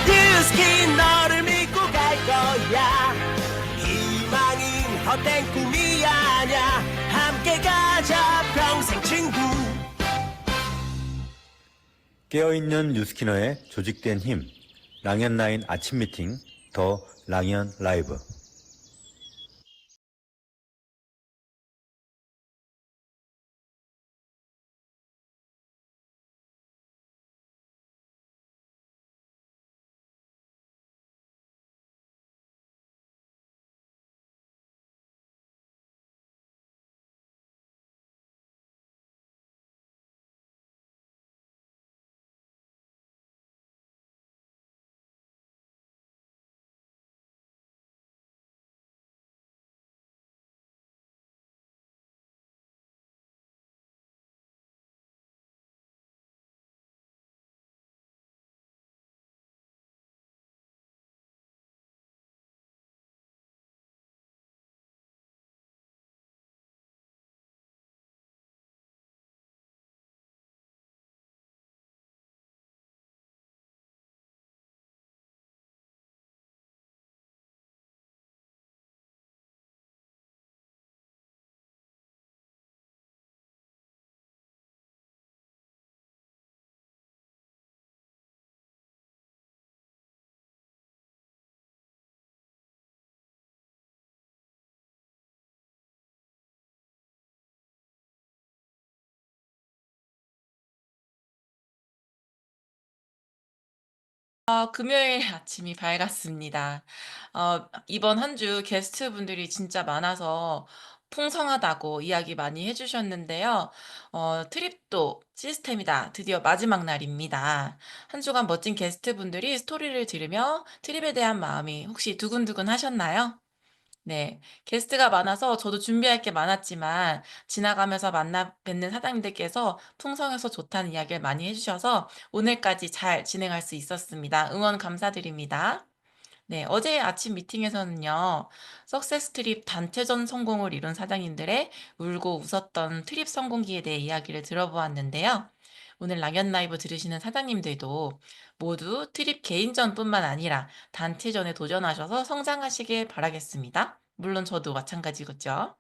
뉴스킨 너를 믿고 갈 거야. 희망은 헛된 꿈이 아냐. 함께 가자 평생 친구. 깨어있는 뉴스키너의 조직된 힘, 랑연9 아침 미팅, 더 랑연 라이브. 금요일 아침이 밝았습니다. 이번 한 주 게스트분들이 진짜 많아서 풍성하다고 이야기 많이 해 주셨는데요. 트립도 시스템이다. 드디어 마지막 날입니다. 한 주간 멋진 게스트분들이 스토리를 들으며 트립에 대한 마음이 혹시 두근두근하셨나요? 네. 게스트가 많아서 저도 준비할 게 많았지만 지나가면서 만나 뵙는 사장님들께서 풍성해서 좋다는 이야기를 많이 해 주셔서 오늘까지 잘 진행할 수 있었습니다. 응원 감사드립니다. 네. 어제 아침 미팅에서는요. 석세스 트립 단체전 성공을 이룬 사장님들의 울고 웃었던 트립 성공기에 대해 이야기를 들어보았는데요. 오늘 락연 라이브 들으시는 사장님들도 모두 트립 개인전뿐만 아니라 단체전에 도전하셔서 성장하시길 바라겠습니다. 물론 저도 마찬가지겠죠.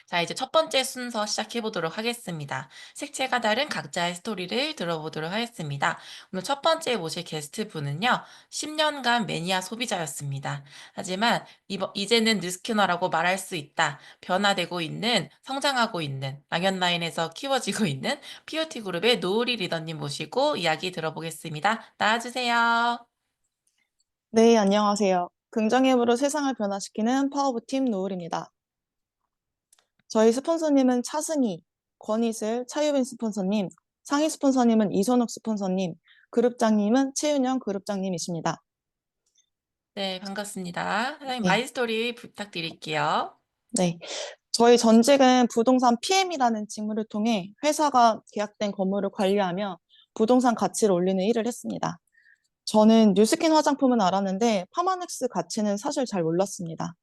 자, 이제 첫 번째 순서 시작해 보도록 하겠습니다. 색채가 다른 각자의 스토리를 들어보도록 하겠습니다. 오늘 첫 번째 모실 게스트 분은요, 10년간 매니아 소비자였습니다. 하지만 이제는 뉴스캐너라고 말할 수 있다. 변화되고 있는, 성장하고 있는, 랑연라인에서 키워지고 있는 POT 그룹의 노우리 리더님 모시고 이야기 들어보겠습니다. 나와주세요. 네, 안녕하세요. 긍정의 힘으로 세상을 변화시키는 파워부팀 노을입니다. 저희 스폰서님은 차승희, 권희슬, 차유빈 스폰서님, 상위 스폰서님은 이선욱 스폰서님, 그룹장님은 최윤영 그룹장님이십니다. 네, 반갑습니다. 사장님, 네, 마이스토리 부탁드릴게요. 네. 저희 전직은 부동산 PM이라는 직무를 통해 회사가 계약된 건물을 관리하며 부동산 가치를 올리는 일을 했습니다. 저는 뉴스킨 화장품은 알았는데 파마넥스 가치는 사실 잘 몰랐습니다.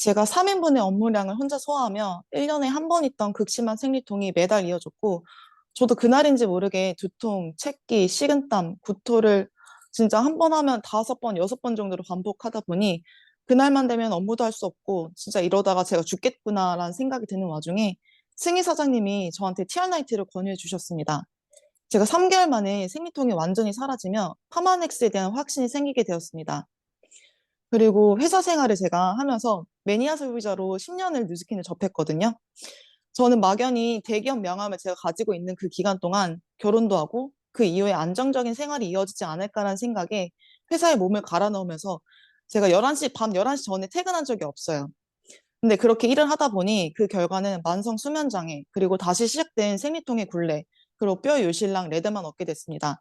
제가 3인분의 업무량을 혼자 소화하며 1년에 한 번 있던 극심한 생리통이 매달 이어졌고, 저도 그날인지 모르게 두통, 책기, 식은땀, 구토를 진짜 한 번 하면 5번, 6번 정도로 반복하다 보니, 그날만 되면 업무도 할 수 없고, 진짜 이러다가 제가 죽겠구나라는 생각이 드는 와중에, 승희 사장님이 저한테 티알나이트를 권유해 주셨습니다. 제가 3개월 만에 생리통이 완전히 사라지며 파마넥스에 대한 확신이 생기게 되었습니다. 그리고 회사 생활을 제가 하면서 매니아 소비자로 10년을 뉴스킨을 접했거든요. 저는 막연히 대기업 명함을 제가 가지고 있는 그 기간 동안 결혼도 하고 그 이후에 안정적인 생활이 이어지지 않을까라는 생각에 회사에 몸을 갈아 넣으면서 제가 밤 11시 전에 퇴근한 적이 없어요. 근데 그렇게 일을 하다 보니 그 결과는 만성 수면 장애, 그리고 다시 시작된 생리통의 굴레, 그리고 뼈 요실랑 레드만 얻게 됐습니다.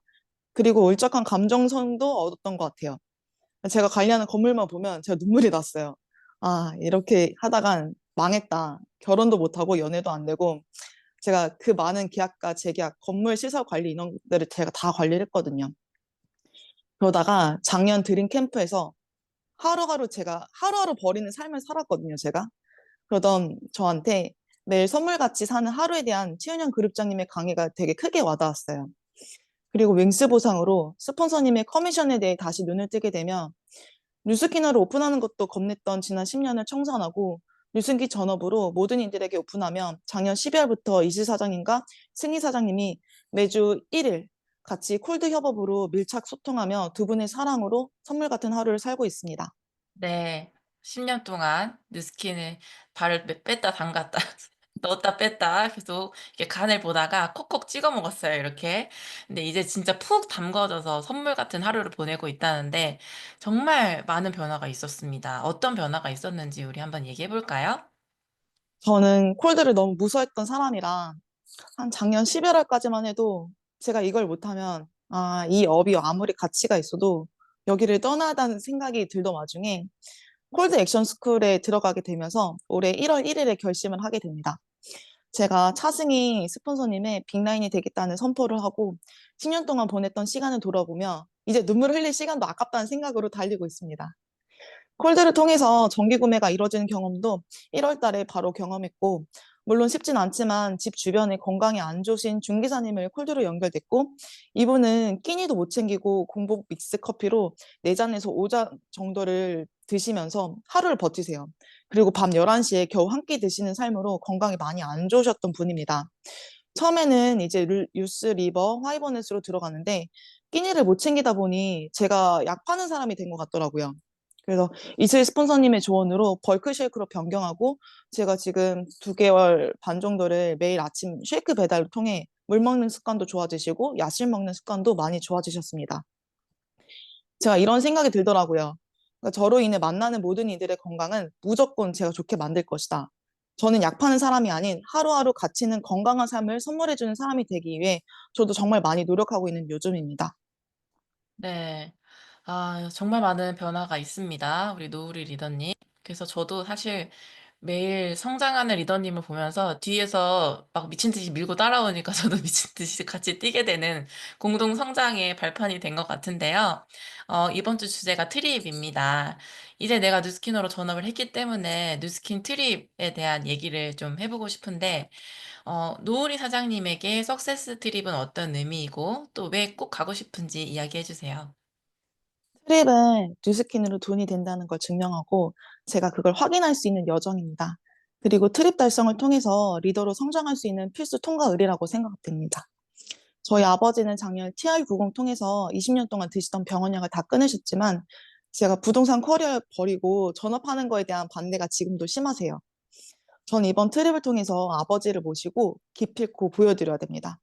그리고 울적한 감정선도 얻었던 것 같아요. 제가 관리하는 건물만 보면 제가 눈물이 났어요. 아, 이렇게 하다간 망했다. 결혼도 못하고 연애도 안 되고 제가 그 많은 계약과 재계약, 건물 시설 관리 인원들을 제가 다 관리를 했거든요. 그러다가 작년 드림 캠프에서 하루하루 제가 하루하루 버리는 삶을 살았거든요, 제가. 그러던 저한테 매일 선물같이 사는 하루에 대한 최은영 그룹장님의 강의가 되게 크게 와닿았어요. 그리고 윙스 보상으로 스폰서님의 커미션에 대해 다시 눈을 뜨게 되면 뉴스키너를 오픈하는 것도 겁냈던 지난 10년을 청산하고 뉴스기 전업으로 모든 이들에게 오픈하면 작년 12월부터 이시 사장님과 승희 사장님이 매주 1일 같이 콜드 협업으로 밀착 소통하며 두 분의 사랑으로 선물 같은 하루를 살고 있습니다. 네. 10년 동안 뉴스킨을 발을 뺐다 담갔다 넣었다 뺐다 계속 이렇게 간을 보다가 콕콕 찍어 먹었어요, 이렇게. 근데 이제 진짜 푹 담궈져서 선물 같은 하루를 보내고 있다는데 정말 많은 변화가 있었습니다. 어떤 변화가 있었는지 우리 한번 얘기해 볼까요? 저는 콜드를 너무 무서워했던 사람이라 한 작년 11월까지만 해도 제가 이걸 못하면 이 업이 아무리 가치가 있어도 여기를 떠나야 하는 생각이 들던 와중에 콜드 액션 스쿨에 들어가게 되면서 올해 1월 1일에 결심을 하게 됩니다. 제가 차승희 스폰서님의 빅라인이 되겠다는 선포를 하고 10년 동안 보냈던 시간을 돌아보며 이제 눈물 흘릴 시간도 아깝다는 생각으로 달리고 있습니다. 콜드를 통해서 정기 구매가 이루어지는 경험도 1월 달에 바로 경험했고, 물론 쉽진 않지만 집 주변에 건강이 안 좋으신 중기사님을 콜드로 연결됐고, 이분은 끼니도 못 챙기고 공복 믹스 커피로 4잔에서 5잔 정도를 드시면서 하루를 버티세요. 그리고 밤 11시에 겨우 한 끼 드시는 삶으로 건강이 많이 안 좋으셨던 분입니다. 처음에는 이제 유스 리버 화이버넷으로 들어가는데 끼니를 못 챙기다 보니 제가 약 파는 사람이 된 것 같더라고요. 그래서 이슬 스폰서님의 조언으로 벌크 쉐이크로 변경하고 제가 지금 2개월 반 정도를 매일 아침 쉐이크 배달을 통해 물 먹는 습관도 좋아지시고 야식 먹는 습관도 많이 좋아지셨습니다. 제가 이런 생각이 들더라고요. 그러니까 저로 인해 만나는 모든 이들의 건강은 무조건 제가 좋게 만들 것이다. 저는 약 파는 사람이 아닌 하루하루 가치 있는 건강한 삶을 선물해주는 사람이 되기 위해 저도 정말 많이 노력하고 있는 요즘입니다. 네. 정말 많은 변화가 있습니다, 우리 노우리 리더님. 그래서 저도 사실 매일 성장하는 리더님을 보면서 뒤에서 막 미친 듯이 밀고 따라오니까 저도 미친 듯이 같이 뛰게 되는 공동 성장의 발판이 된 것 같은데요. 이번 주 주제가 트립입니다. 이제 내가 뉴스키너로 전업을 했기 때문에 뉴스킨 트립에 대한 얘기를 좀 해보고 싶은데, 노우리 사장님에게 석세스 트립은 어떤 의미이고 또 왜 꼭 가고 싶은지 이야기해 주세요. 트립은 뉴스킨으로 돈이 된다는 걸 증명하고 제가 그걸 확인할 수 있는 여정입니다. 그리고 트립 달성을 통해서 리더로 성장할 수 있는 필수 통과 의례라고 생각됩니다. 저희 아버지는 작년 TR90 통해서 20년 동안 드시던 병원약을 다 끊으셨지만 제가 부동산 커리어를 버리고 전업하는 거에 대한 반대가 지금도 심하세요. 전 이번 트립을 통해서 아버지를 모시고 기필코 보여드려야 됩니다.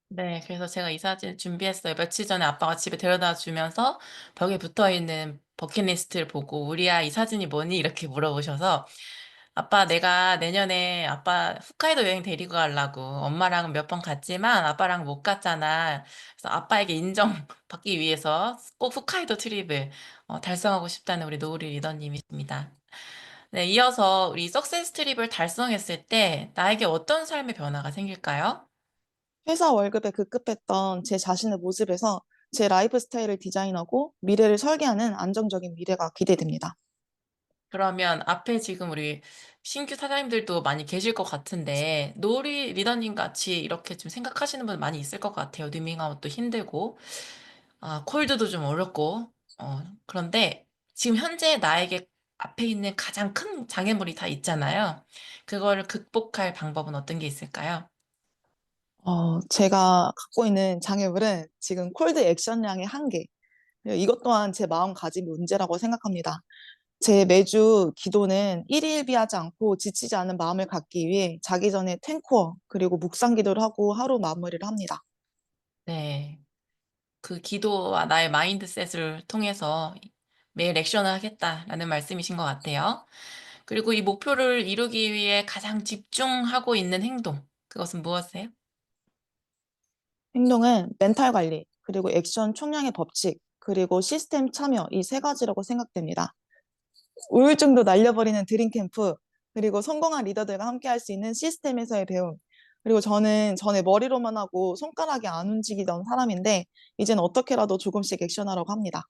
네. 그래서 제가 이 사진 준비했어요. 며칠 전에 아빠가 집에 데려다 주면서 벽에 붙어 있는 버킷리스트를 보고 "우리야 이 사진이 뭐니?" 이렇게 물어보셔서 "아빠 내가 내년에 아빠 홋카이도 여행 데리고 가려고. 엄마랑은 몇 번 갔지만 아빠랑 못 갔잖아. 그래서 아빠에게 인정받기 위해서 꼭 홋카이도 트립을 달성하고 싶다."는 우리 노우리 리더님이십니다. 네. 이어서 우리 석세스 트립을 달성했을 때 나에게 어떤 삶의 변화가 생길까요? 회사 월급에 급급했던 제 자신의 모습에서 제 라이프 스타일을 디자인하고 미래를 설계하는 안정적인 미래가 기대됩니다. 그러면 앞에 지금 우리 신규 사장님들도 많이 계실 것 같은데 노리 리더님 같이 이렇게 좀 생각하시는 분 많이 있을 것 같아요. 리밍아웃도 힘들고 콜드도 좀 어렵고 그런데 지금 현재 나에게 앞에 있는 가장 큰 장애물이 다 있잖아요. 그거를 극복할 방법은 어떤 게 있을까요? 제가 갖고 있는 장애물은 지금 콜드 액션량의 한계. 이것 또한 제 마음가짐 문제라고 생각합니다. 제 매주 기도는 일일비하지 않고 지치지 않은 마음을 갖기 위해 자기 전에 탱코어 그리고 묵상 기도를 하고 하루 마무리를 합니다. 네. 그 기도와 나의 마인드셋을 통해서 매일 액션을 하겠다라는 말씀이신 것 같아요. 그리고 이 목표를 이루기 위해 가장 집중하고 있는 행동, 그것은 무엇이세요? 행동은 멘탈 관리, 그리고 액션 총량의 법칙, 그리고 시스템 참여 이 세 가지라고 생각됩니다. 우울증도 날려버리는 드림 캠프, 그리고 성공한 리더들과 함께 할 수 있는 시스템에서의 배움. 그리고 저는 전에 머리로만 하고 손가락이 안 움직이던 사람인데, 이제는 어떻게라도 조금씩 액션하려고 합니다.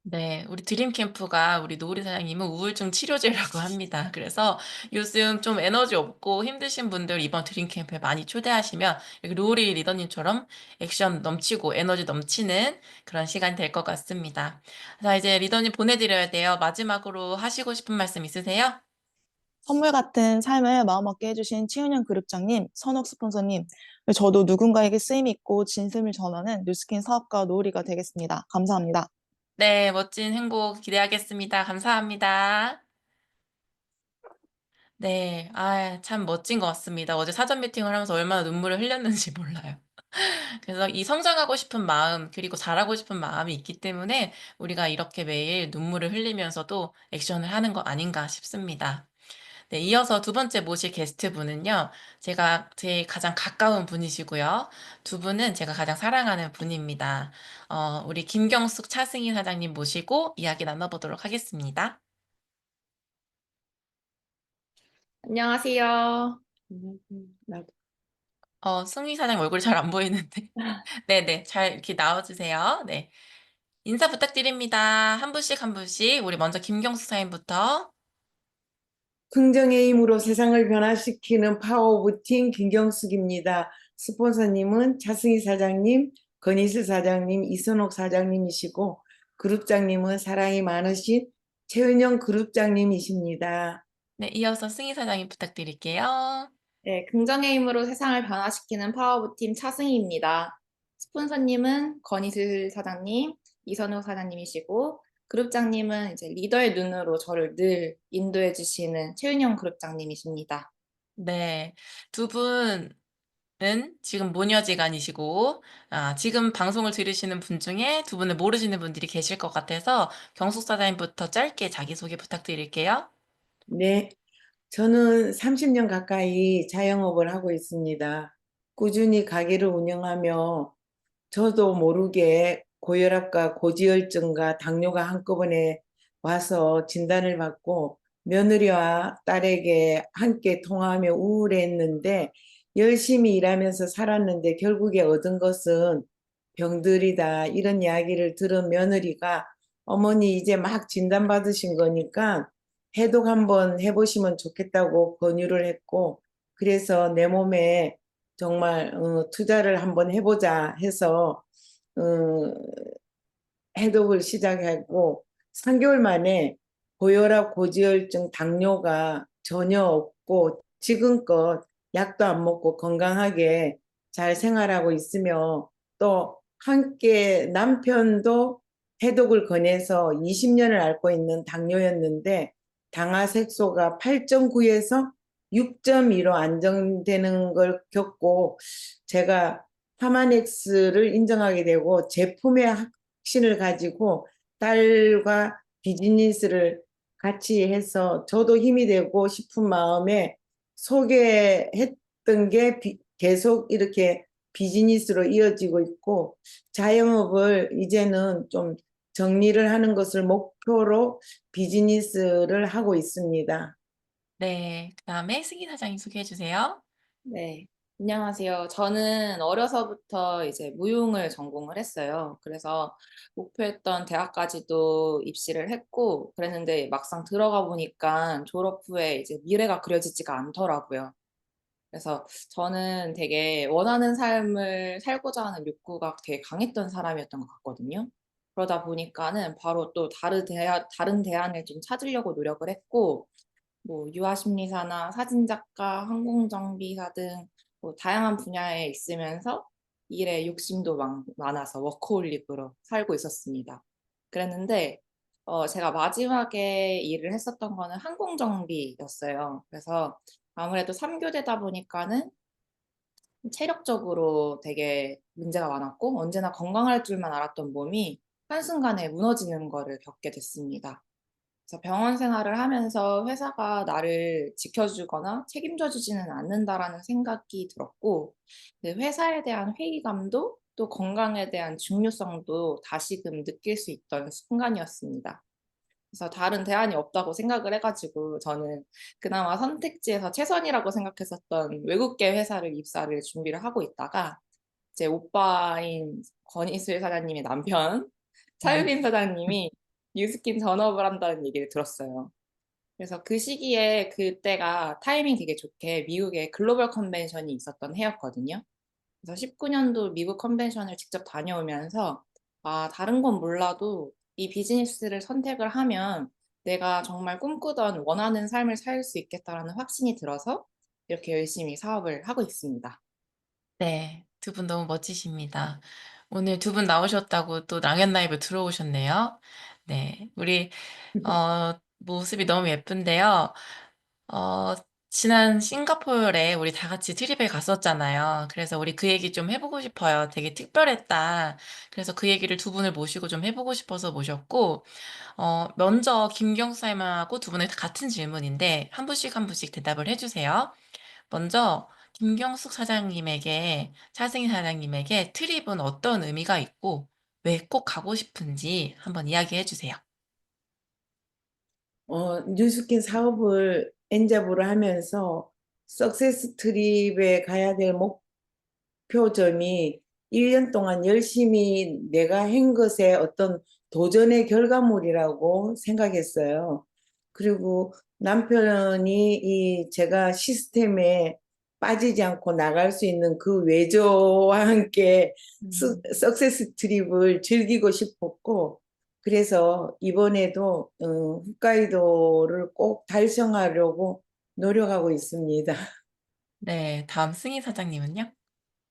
네. 우리 드림캠프가 우리 노으리 사장님은 우울증 치료제라고 합니다. 그래서 요즘 좀 에너지 없고 힘드신 분들 이번 드림캠프에 많이 초대하시면 이렇게 노으리 리더님처럼 액션 넘치고 에너지 넘치는 그런 시간이 될 것 같습니다. 자, 이제 리더님 보내드려야 돼요. 마지막으로 하시고 싶은 말씀 있으세요? 선물 같은 삶을 마음먹게 해주신 최은영 그룹장님, 선옥 스폰서님, 저도 누군가에게 쓰임 있고 진심을 전하는 뉴스킨 사업가 노을이가 되겠습니다. 감사합니다. 네. 멋진 행복 기대하겠습니다. 감사합니다. 네. 아, 참 멋진 것 같습니다. 어제 사전 미팅을 하면서 얼마나 눈물을 흘렸는지 몰라요. 그래서 이 성장하고 싶은 마음 그리고 잘하고 싶은 마음이 있기 때문에 우리가 이렇게 매일 눈물을 흘리면서도 액션을 하는 거 아닌가 싶습니다. 네, 이어서 두 번째 모실 게스트분은요. 제 가장 가까운 분이시고요. 두 분은 제가 가장 사랑하는 분입니다. 우리 김경숙 차승희 사장님 모시고 이야기 나눠보도록 하겠습니다. 안녕하세요. 승희 사장님 얼굴이 잘 안 보이는데. 네네, 잘 이렇게 나와주세요. 네. 인사 부탁드립니다. 한 분씩 한 분씩. 우리 먼저 김경숙 사장님부터. 긍정의 힘으로 세상을 변화시키는 파워 오브 팀 김경숙입니다. 스폰서님은 차승희 사장님, 건희슬 사장님, 이선옥 사장님이시고 그룹장님은 사랑이 많으신 최은영 그룹장님이십니다. 네, 이어서 승희 사장님 부탁드릴게요. 네, 긍정의 힘으로 세상을 변화시키는 파워부팀 차승희입니다. 스폰서님은 건희슬 사장님, 이선우 사장님이시고 그룹장님은 이제 리더의 눈으로 저를 늘 인도해 주시는 최윤영 그룹장님이십니다. 네, 두 분은 지금 모녀지간이시고, 지금 방송을 들으시는 분 중에 두 분을 모르시는 분들이 계실 것 같아서 경숙 사장님부터 짧게 자기소개 부탁드릴게요. 네, 저는 30년 가까이 자영업을 하고 있습니다. 꾸준히 가게를 운영하며 저도 모르게 고혈압과 고지혈증과 당뇨가 한꺼번에 와서 진단을 받고 며느리와 딸에게 함께 통화하며 우울했는데 열심히 일하면서 살았는데 결국에 얻은 것은 병들이다. 이런 이야기를 들은 며느리가 어머니 이제 막 진단받으신 거니까 해독 한번 해보시면 좋겠다고 권유를 했고 그래서 내 몸에 정말 투자를 한번 해보자 해서 어, 해독을 시작하고 3개월 만에 고혈압, 고지혈증, 당뇨가 전혀 없고 지금껏 약도 안 먹고 건강하게 잘 생활하고 있으며 또 함께 남편도 해독을 권해서 20년을 앓고 있는 당뇨였는데 당화색소가 8.9에서 6.2로 안정되는 걸 겪고 제가 파마넥스를 인정하게 되고 제품의 확신을 가지고 딸과 비즈니스를 같이 해서 저도 힘이 되고 싶은 마음에 소개했던 게 계속 이렇게 비즈니스로 이어지고 있고 자영업을 이제는 좀 정리를 하는 것을 목표로 비즈니스를 하고 있습니다. 네, 그 다음에 승희 사장님 소개해 주세요. 네, 안녕하세요. 저는 어려서부터 이제 무용을 전공을 했어요. 그래서 목표했던 대학까지도 입시를 했고 그랬는데 막상 들어가 보니까 졸업 후에 이제 미래가 그려지지가 않더라고요. 그래서 저는 되게 원하는 삶을 살고자 하는 욕구가 되게 강했던 사람이었던 것 같거든요. 그러다 보니까는 바로 또 다른 대안을 좀 찾으려고 노력을 했고, 뭐 유아심리사나 사진작가, 항공정비사 등 뭐 다양한 분야에 있으면서 일에 욕심도 많아서 워커홀릭으로 살고 있었습니다. 그랬는데 제가 마지막에 일을 했었던 거는 항공정비였어요. 그래서 아무래도 3교대다 보니까는 체력적으로 되게 문제가 많았고 언제나 건강할 줄만 알았던 몸이 한순간에 무너지는 거를 겪게 됐습니다. 그래서 병원 생활을 하면서 회사가 나를 지켜주거나 책임져 주지는 않는다라는 생각이 들었고 그 회사에 대한 회의감도 또 건강에 대한 중요성도 다시금 느낄 수 있던 순간이었습니다. 그래서 다른 대안이 없다고 생각을 해가지고 저는 그나마 선택지에서 최선이라고 생각했었던 외국계 회사를 입사를 준비를 하고 있다가 제 오빠인 권희슬 사장님의 남편 차유빈 사장님이 뉴스킨 전업을 한다는 얘기를 들었어요. 그래서 그 시기에 그때가 타이밍 되게 좋게 미국에 글로벌 컨벤션이 있었던 해였거든요. 그래서 19년도 미국 컨벤션을 직접 다녀오면서 아, 다른 건 몰라도 이 비즈니스를 선택을 하면 내가 정말 꿈꾸던 원하는 삶을 살 수 있겠다라는 확신이 들어서 이렇게 열심히 사업을 하고 있습니다. 네. 두 분 너무 멋지십니다. 오늘 두 분 나오셨다고 또 랑연 라이브 들어오셨네요. 네. 우리 모습이 너무 예쁜데요. 어 지난 싱가포르에 우리 다 같이 트립에 갔었잖아요. 그래서 우리 그 얘기 좀 해 보고 싶어요. 되게 특별했다. 그래서 그 얘기를 두 분을 모시고 좀 해 보고 싶어서 모셨고 먼저 김경수 사님하고 두 분의 같은 질문인데 한 분씩 한 분씩 대답을 해 주세요. 먼저 김경숙 사장님에게 차승희 사장님에게 트립은 어떤 의미가 있고 왜 꼭 가고 싶은지 한번 이야기해 주세요. 뉴스킨 사업을 엔잡으로 하면서 석세스 트립에 가야 될 목표점이 1년 동안 열심히 내가 한 것의 어떤 도전의 결과물이라고 생각했어요. 그리고 남편이 제가 시스템에 빠지지 않고 나갈 수 있는 그 외조와 함께 음. 석세스 트립을 즐기고 싶었고, 그래서 이번에도 홋카이도를 꼭 달성하려고 노력하고 있습니다. 네. 다음 승희 사장님은요?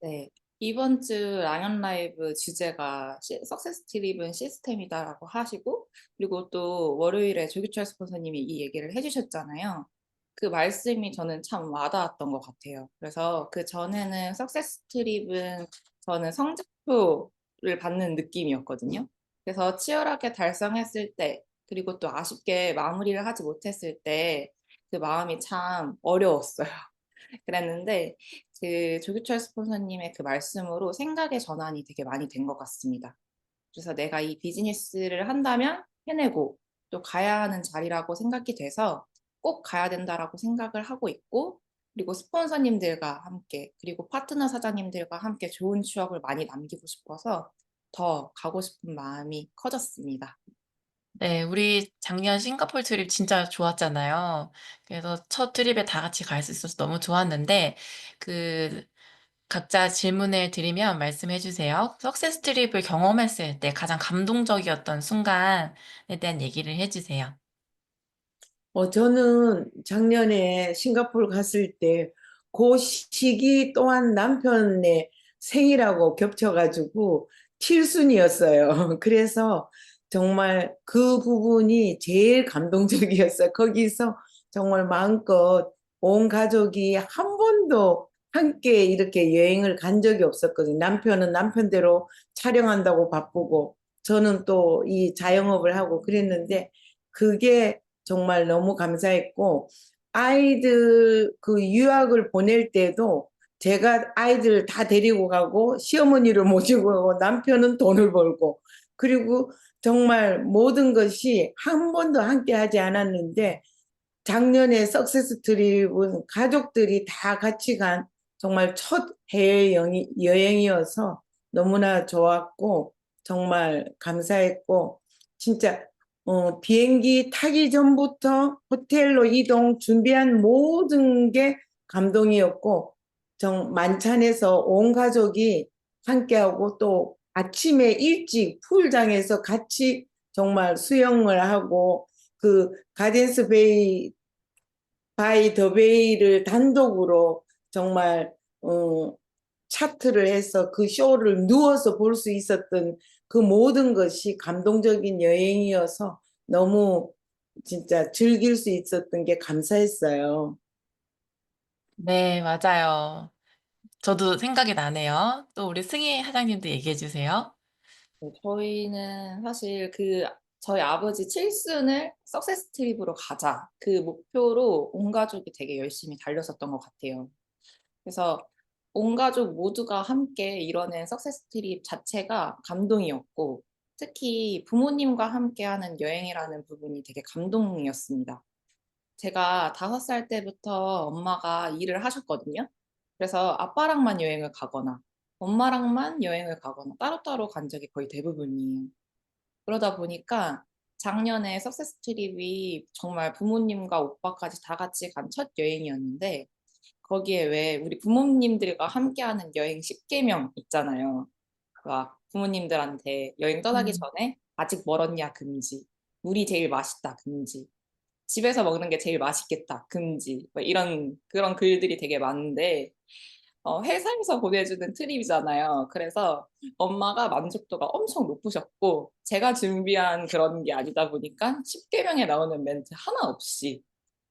네. 이번 주 랑연 라이브 주제가 석세스 트립은 시스템이다라고 하시고, 그리고 또 월요일에 조규철 스폰서님이 이 얘기를 해주셨잖아요. 그 말씀이 저는 참 와닿았던 것 같아요. 그래서 그 전에는 석세스 트립은 저는 성적표를 받는 느낌이었거든요. 그래서 치열하게 달성했을 때, 그리고 또 아쉽게 마무리를 하지 못했을 때 그 마음이 참 어려웠어요. 그랬는데 그 조규철 스폰서님의 그 말씀으로 생각의 전환이 되게 많이 된 것 같습니다. 그래서 내가 이 비즈니스를 한다면 해내고 또 가야 하는 자리라고 생각이 돼서 꼭 가야 된다라고 생각을 하고 있고, 그리고 스폰서님들과 함께 그리고 파트너 사장님들과 함께 좋은 추억을 많이 남기고 싶어서 더 가고 싶은 마음이 커졌습니다. 네. 우리 작년 싱가포르 트립 진짜 좋았잖아요. 그래서 첫 트립에 다 같이 갈 수 있어서 너무 좋았는데 그 각자 질문을 드리면 말씀해 주세요. 석세스 트립을 경험했을 때 가장 감동적이었던 순간에 대한 얘기를 해 주세요. 저는 작년에 싱가포르 갔을 때 그 시기 또한 남편의 생일하고 겹쳐가지고 칠순이었어요. 그래서 정말 그 부분이 제일 감동적이었어요. 거기서 정말 마음껏 온 가족이 한 번도 함께 이렇게 여행을 간 적이 없었거든요. 남편은 남편대로 촬영한다고 바쁘고 저는 또 이 자영업을 하고 그랬는데 그게 정말 너무 감사했고, 아이들 그 유학을 보낼 때도 제가 아이들 다 데리고 가고 시어머니를 모시고 가고 남편은 돈을 벌고, 그리고 정말 모든 것이 한 번도 함께 하지 않았는데 작년에 석세스 트립은 가족들이 다 같이 간 정말 첫 해외 여행이어서 너무나 좋았고 정말 감사했고, 진짜 비행기 타기 전부터 호텔로 이동 준비한 모든 게 감동이었고, 만찬에서 온 가족이 함께하고 또 아침에 일찍 풀장에서 같이 정말 수영을 하고 그 가든스 베이 바이 더 베이를 단독으로 정말 차트를 해서 그 쇼를 누워서 볼 수 있었던 그 모든 것이 감동적인 여행이어서 너무 진짜 즐길 수 있었던 게 감사했어요. 네, 맞아요. 저도 생각이 나네요. 또 우리 승희 사장님도 얘기해 주세요. 네, 저희는 사실 그 저희 아버지 칠순을 석세스 트립으로 가자 그 목표로 온 가족이 되게 열심히 달렸었던 것 같아요. 그래서 온 가족 모두가 함께 이뤄낸 석세스 트립 자체가 감동이었고, 특히 부모님과 함께하는 여행이라는 부분이 되게 감동이었습니다. 제가 5살 때부터 엄마가 일을 하셨거든요. 그래서 아빠랑만 여행을 가거나 엄마랑만 여행을 가거나 따로따로 간 적이 거의 대부분이에요. 그러다 보니까 작년에 석세스 트립이 정말 부모님과 오빠까지 다 같이 간 첫 여행이었는데 거기에 왜 우리 부모님들과 함께하는 여행 10계명 있잖아요. 막 부모님들한테 여행 떠나기 음. 전에 아직 멀었냐 금지, 물이 제일 맛있다 금지, 집에서 먹는 게 제일 맛있겠다 금지, 뭐 이런 그런 글들이 되게 많은데 회사에서 보내주는 트립이잖아요. 그래서 엄마가 만족도가 엄청 높으셨고, 제가 준비한 그런 게 아니다 보니까 10계명에 나오는 멘트 하나 없이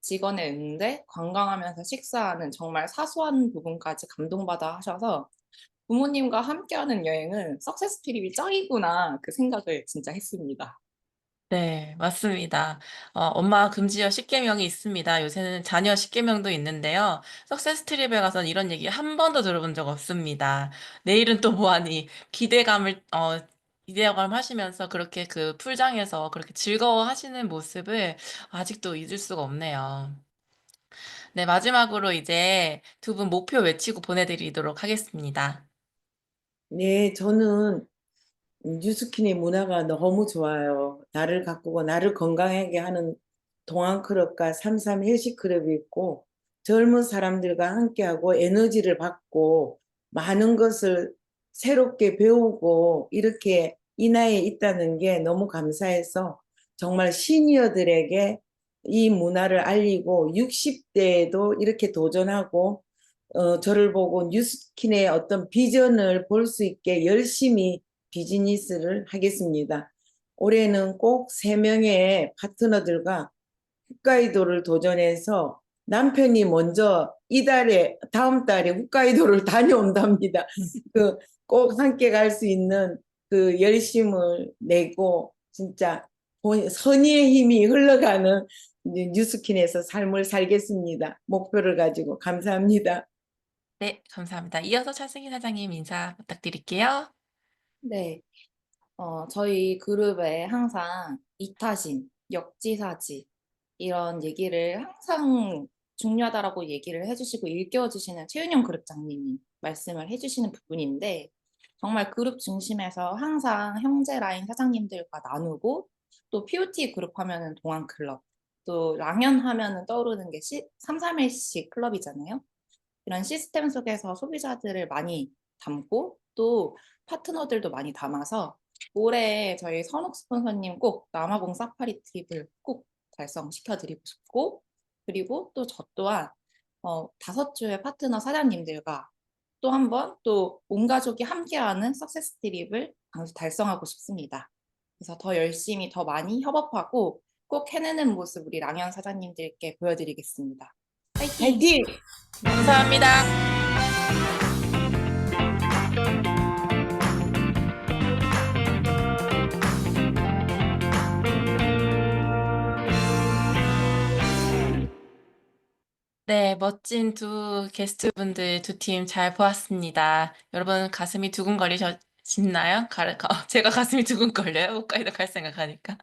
직원의 응대, 관광하면서 식사하는 정말 사소한 부분까지 감동받아 하셔서 부모님과 함께하는 여행은 석세스 트립이 짱이구나 그 생각을 진짜 했습니다. 네, 맞습니다. 엄마 금지어 10계명이 있습니다. 요새는 자녀 10계명도 있는데요. 석세스 트립에 가서는 이런 얘기 한 번도 들어본 적 없습니다. 내일은 또 뭐하니? 기대감 하시면서 그렇게 그 풀장에서 그렇게 즐거워하시는 모습을 아직도 잊을 수가 없네요. 네, 마지막으로 이제 두 분 목표 외치고 보내드리도록 하겠습니다. 네, 저는 뉴스킨의 문화가 너무 좋아요. 나를 가꾸고 나를 건강하게 하는 동안클럽과 삼삼 헬시클럽이 있고 젊은 사람들과 함께하고 에너지를 받고 많은 것을 새롭게 배우고 이렇게 이 나이에 있다는 게 너무 감사해서 정말 시니어들에게 이 문화를 알리고 60대에도 이렇게 도전하고 저를 보고 뉴스킨의 어떤 비전을 볼 수 있게 열심히 비즈니스를 하겠습니다. 올해는 꼭 3명의 파트너들과 홋카이도를 도전해서 남편이 먼저 다음 달에 홋카이도를 다녀온답니다. 그 꼭 함께 갈 수 있는 그 열심을 내고 진짜 선의의 힘이 흘러가는 뉴스킨에서 삶을 살겠습니다. 목표를 가지고 감사합니다. 네, 감사합니다. 이어서 차승희 사장님 인사 부탁드릴게요. 네, 저희 그룹에 항상 이타심, 역지사지 이런 얘기를 항상 중요하다라고 얘기를 해주시고 일깨워주시는 최윤영 그룹장님이 말씀을 해주시는 부분인데 정말 그룹 중심에서 항상 형제 라인 사장님들과 나누고 또 POT 그룹 하면은 동안클럽 또 랑연 하면은 떠오르는 게 331시 클럽이잖아요. 이런 시스템 속에서 소비자들을 많이 담고 또 파트너들도 많이 담아서 올해 저희 선욱 스폰서님 꼭 남아공 사파리 트립을 꼭 달성시켜드리고 싶고 그리고 또 저 또한 5주의 파트너 사장님들과 또 한 번 또 온 가족이 함께하는 석세스 트립을 달성하고 싶습니다. 그래서 더 열심히 더 많이 협업하고 꼭 해내는 모습 우리 랑현 사장님들께 보여드리겠습니다. 파이팅! 화이팅! 감사합니다. 네, 멋진 두 게스트분들 두 팀 잘 보았습니다. 여러분 가슴이 두근거리셨나요? 제가 가슴이 두근거려요. 홋카이도 갈 생각하니까.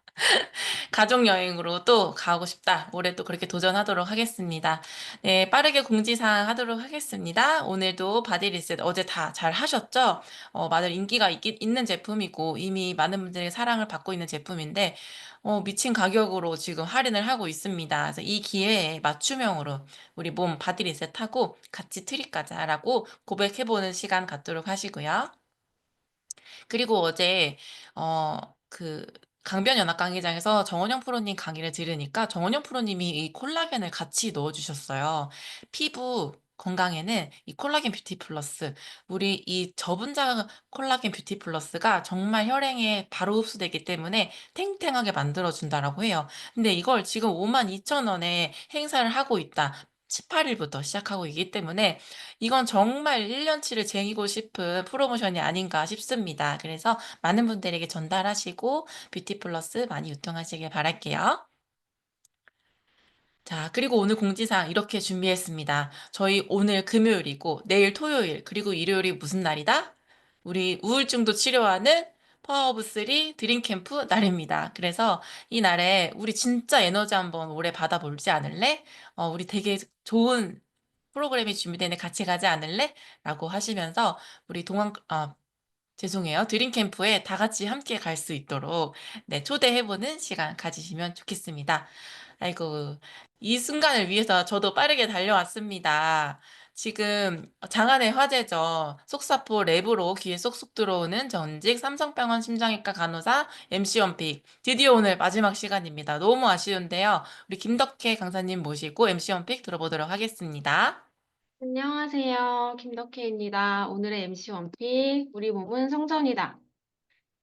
가족 여행으로 또 가고 싶다. 올해 또 그렇게 도전하도록 하겠습니다. 네, 빠르게 공지사항 하도록 하겠습니다. 오늘도 바디 리셋 어제 다 잘 하셨죠? 많은 인기가 있는 제품이고 이미 많은 분들의 사랑을 받고 있는 제품인데 미친 가격으로 지금 할인을 하고 있습니다. 그래서 이 기회에 맞춤형으로 우리 몸 바디 리셋하고 같이 트립 가자라고 고백해보는 시간 갖도록 하시고요. 그리고 어제 그 강변연합 강의장에서 정원영 프로님 강의를 들으니까 정원영 프로님이 이 콜라겐을 같이 넣어주셨어요. 피부 건강에는 이 콜라겐 뷰티 플러스, 우리 이 저분자 콜라겐 뷰티 플러스가 정말 혈행에 바로 흡수되기 때문에 탱탱하게 만들어준다라고 해요. 근데 이걸 지금 52,000원에 행사를 하고 있다. 18일부터 시작하고 있기 때문에 이건 정말 1년치를 쟁이고 싶은 프로모션이 아닌가 싶습니다. 그래서 많은 분들에게 전달하시고 뷰티 플러스 많이 유통하시길 바랄게요. 자, 그리고 오늘 공지사항 이렇게 준비했습니다. 저희 오늘 금요일이고 내일 토요일 그리고 일요일이 무슨 날이다? 우리 우울증도 치료하는 파워 오브 쓰리 드림 캠프 날입니다. 그래서 이 날에 우리 진짜 에너지 한번 올해 받아볼지 않을래? 우리 되게 좋은 프로그램이 준비되는 같이 가지 않을래? 라고 하시면서 우리 죄송해요. 드림 캠프에 다 같이 함께 갈 수 있도록 네, 초대해보는 시간 가지시면 좋겠습니다. 아이고, 이 순간을 위해서 저도 빠르게 달려왔습니다. 지금 장안의 화제죠. 속사포 랩으로 귀에 쏙쏙 들어오는 전직 삼성병원 심장외과 간호사 MC 원픽. 드디어 오늘 마지막 시간입니다. 너무 아쉬운데요. 우리 김덕혜 강사님 모시고 MC 원픽 들어보도록 하겠습니다. 안녕하세요. 김덕혜입니다. 오늘의 MC 원픽, 우리 몸은 성전이다.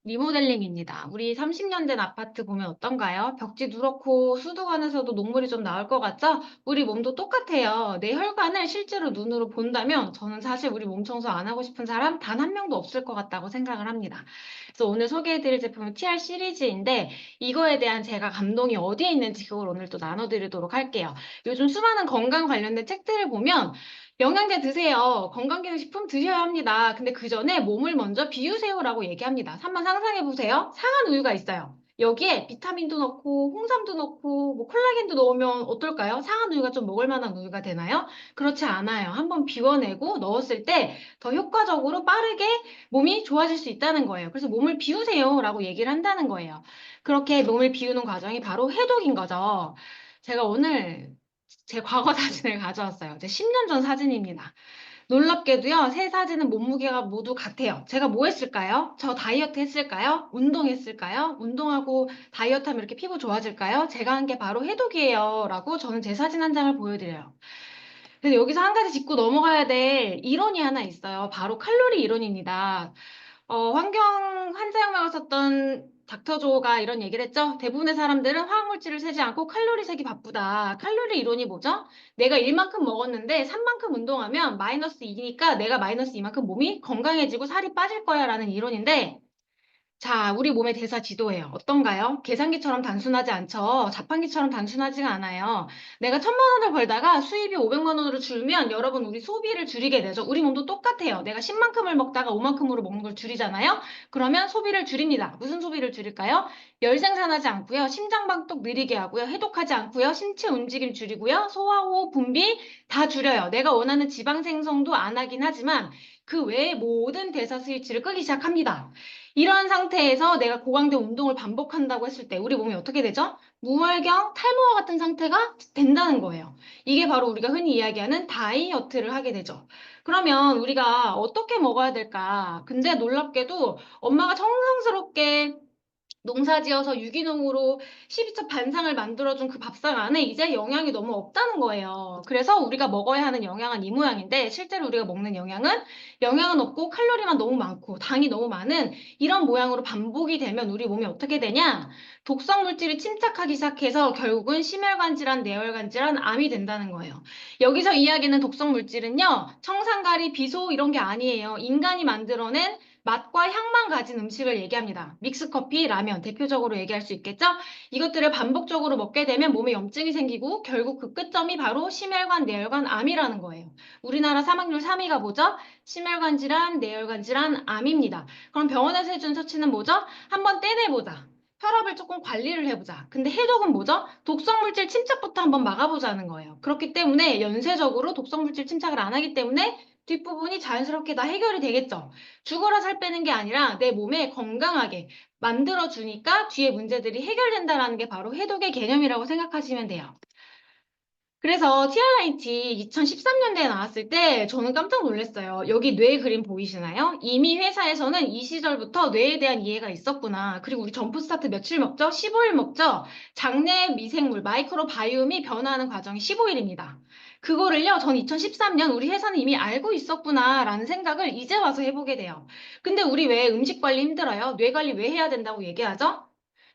리모델링입니다. 우리 30년 된 아파트 보면 어떤가요? 벽지 누렇고 수도관에서도 녹물이 좀 나올 것 같죠? 우리 몸도 똑같아요. 내 혈관을 실제로 눈으로 본다면 저는 사실 우리 몸 청소 안 하고 싶은 사람 단 한 명도 없을 것 같다고 생각을 합니다. 그래서 오늘 소개해드릴 제품은 TR 시리즈인데 이거에 대한 제가 감동이 어디에 있는지 그걸 오늘 또 나눠드리도록 할게요. 요즘 수많은 건강 관련된 책들을 보면 영양제 드세요. 건강기능식품 드셔야 합니다. 근데 그 전에 몸을 먼저 비우세요라고 얘기합니다. 한번 상상해보세요. 상한 우유가 있어요. 여기에 비타민도 넣고 홍삼도 넣고 뭐 콜라겐도 넣으면 어떨까요? 상한 우유가 좀 먹을 만한 우유가 되나요? 그렇지 않아요. 한번 비워내고 넣었을 때 더 효과적으로 빠르게 몸이 좋아질 수 있다는 거예요. 그래서 몸을 비우세요라고 얘기를 한다는 거예요. 그렇게 몸을 비우는 과정이 바로 해독인 거죠. 제가 오늘 제 과거 사진을 가져왔어요. 제 10년 전 사진입니다. 놀랍게도요, 새 사진은 몸무게가 모두 같아요. 제가 뭐 했을까요? 저 다이어트 했을까요? 운동했을까요? 운동하고 다이어트 하면 이렇게 피부 좋아질까요? 제가 한 게 바로 해독이에요. 라고 저는 제 사진 한 장을 보여드려요. 근데 여기서 한 가지 짚고 넘어가야 될 이론이 하나 있어요. 바로 칼로리 이론입니다. 환경 환자혁명을 썼던 닥터조가 이런 얘기를 했죠. 대부분의 사람들은 화학물질을 세지 않고 칼로리 세기 바쁘다. 칼로리 이론이 뭐죠? 내가 1만큼 먹었는데 3만큼 운동하면 마이너스 2니까 내가 마이너스 2만큼 몸이 건강해지고 살이 빠질 거야 라는 이론인데 자, 우리 몸의 대사 지도예요. 어떤가요? 계산기처럼 단순하지 않죠? 자판기처럼 단순하지가 않아요. 내가 1,000만 원을 벌다가 수입이 500만 원으로 줄면 여러분 우리 소비를 줄이게 되죠. 우리 몸도 똑같아요. 내가 10만큼을 먹다가 5만큼으로 먹는 걸 줄이잖아요. 그러면 소비를 줄입니다. 무슨 소비를 줄일까요? 열 생산하지 않고요. 심장박동 느리게 하고요. 해독하지 않고요. 신체 움직임 줄이고요. 소화, 호흡, 분비 다 줄여요. 내가 원하는 지방 생성도 안 하긴 하지만 그 외의 모든 대사 스위치를 끄기 시작합니다. 이러한 상태에서 내가 고강도 운동을 반복한다고 했을 때 우리 몸이 어떻게 되죠? 무활경, 탈모와 같은 상태가 된다는 거예요. 이게 바로 우리가 흔히 이야기하는 다이어트를 하게 되죠. 그러면 우리가 어떻게 먹어야 될까? 근데 놀랍게도 엄마가 정성스럽게 농사지어서 유기농으로 12첩 반상을 만들어준 그 밥상 안에 이제 영양이 너무 없다는 거예요. 그래서 우리가 먹어야 하는 영양은 이 모양인데 실제로 우리가 먹는 영양은 없고 칼로리만 너무 많고 당이 너무 많은 이런 모양으로 반복이 되면 우리 몸이 어떻게 되냐? 독성 물질이 침착하기 시작해서 결국은 심혈관 질환, 뇌혈관 질환, 암이 된다는 거예요. 여기서 이야기하는 독성 물질은요. 청산가리, 비소 이런 게 아니에요. 인간이 만들어낸 맛과 향만 가진 음식을 얘기합니다. 믹스커피, 라면 대표적으로 얘기할 수 있겠죠? 이것들을 반복적으로 먹게 되면 몸에 염증이 생기고 결국 그 끝점이 바로 심혈관, 뇌혈관, 암이라는 거예요. 우리나라 사망률 3위가 뭐죠? 심혈관 질환, 뇌혈관 질환, 암입니다. 그럼 병원에서 해준 처치는 뭐죠? 한번 떼내보자. 혈압을 조금 관리를 해보자. 근데 해독은 뭐죠? 독성물질 침착부터 한번 막아보자는 거예요. 그렇기 때문에 연쇄적으로 독성물질 침착을 안 하기 때문에 뒷부분이 자연스럽게 다 해결이 되겠죠. 죽어라 살 빼는 게 아니라 내 몸에 건강하게 만들어주니까 뒤에 문제들이 해결된다는 게 바로 해독의 개념이라고 생각하시면 돼요. 그래서 TRIT 2013년대에 나왔을 때 저는 깜짝 놀랐어요. 여기 뇌 그림 보이시나요? 이미 회사에서는 이 시절부터 뇌에 대한 이해가 있었구나. 그리고 우리 점프스타트 며칠 먹죠? 15일 먹죠? 장내 미생물, 마이크로바이옴이 변화하는 과정이 15일입니다. 그거를요, 전 2013년 우리 회사는 이미 알고 있었구나라는 생각을 이제 와서 해보게 돼요. 근데 우리 왜 음식 관리 힘들어요? 뇌 관리 왜 해야 된다고 얘기하죠?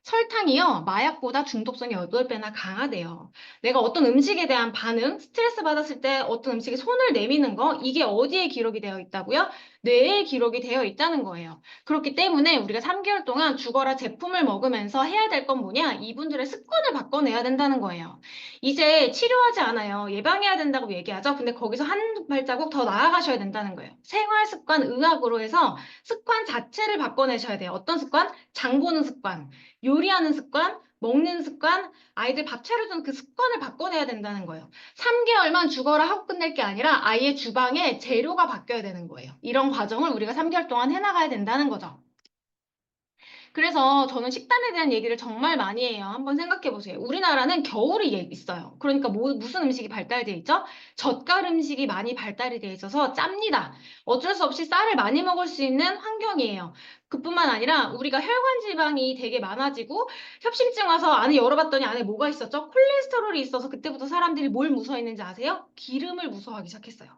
설탕이요, 마약보다 중독성이 8배나 강하대요. 내가 어떤 음식에 대한 반응, 스트레스 받았을 때 어떤 음식에 손을 내미는 거, 이게 어디에 기록이 되어 있다고요? 뇌에 기록이 되어 있다는 거예요. 그렇기 때문에 우리가 3개월 동안 죽어라 제품을 먹으면서 해야 될 건 뭐냐? 이분들의 습관을 바꿔내야 된다는 거예요. 이제 치료하지 않아요. 예방해야 된다고 얘기하죠. 근데 거기서 한 발자국 더 나아가셔야 된다는 거예요. 생활습관 의학으로 해서 습관 자체를 바꿔내셔야 돼요. 어떤 습관? 장 보는 습관. 요리하는 습관, 먹는 습관, 아이들 밥 차려주는 그 습관을 바꿔내야 된다는 거예요. 3개월만 죽어라 하고 끝낼 게 아니라 아이의 주방에 재료가 바뀌어야 되는 거예요. 이런 과정을 우리가 3개월 동안 해나가야 된다는 거죠. 그래서 저는 식단에 대한 얘기를 정말 많이 해요. 한번 생각해 보세요. 우리나라는 겨울이 있어요. 그러니까 무슨 음식이 발달되어 있죠? 젓갈 음식이 많이 발달이 되어 있어서 짭니다. 어쩔 수 없이 쌀을 많이 먹을 수 있는 환경이에요. 그뿐만 아니라 우리가 혈관 지방이 되게 많아지고 협심증 와서 안에 열어봤더니 안에 뭐가 있었죠? 콜레스테롤이 있어서 그때부터 사람들이 뭘 무서워했는지 아세요? 기름을 무서워하기 시작했어요.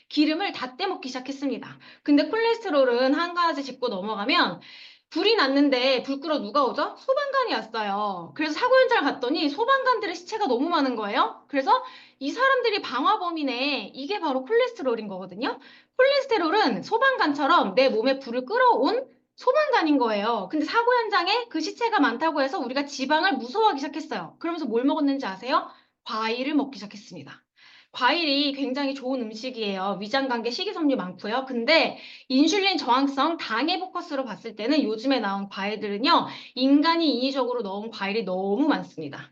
기름을 다 떼먹기 시작했습니다. 근데 콜레스테롤은 한 가지 짚고 넘어가면 불이 났는데 불 끄러 누가 오죠? 소방관이 왔어요. 그래서 사고 현장을 갔더니 소방관들의 시체가 너무 많은 거예요. 그래서 이 사람들이 방화범이네. 이게 바로 콜레스테롤인 거거든요. 콜레스테롤은 소방관처럼 내 몸에 불을 끌어온 소방관인 거예요. 근데 사고 현장에 그 시체가 많다고 해서 우리가 지방을 무서워하기 시작했어요. 그러면서 뭘 먹었는지 아세요? 과일을 먹기 시작했습니다. 과일이 굉장히 좋은 음식이에요. 위장관계 식이섬유 많고요. 근데 인슐린 저항성 당의 포커스로 봤을 때는 요즘에 나온 과일들은요, 인간이 인위적으로 넣은 과일이 너무 많습니다.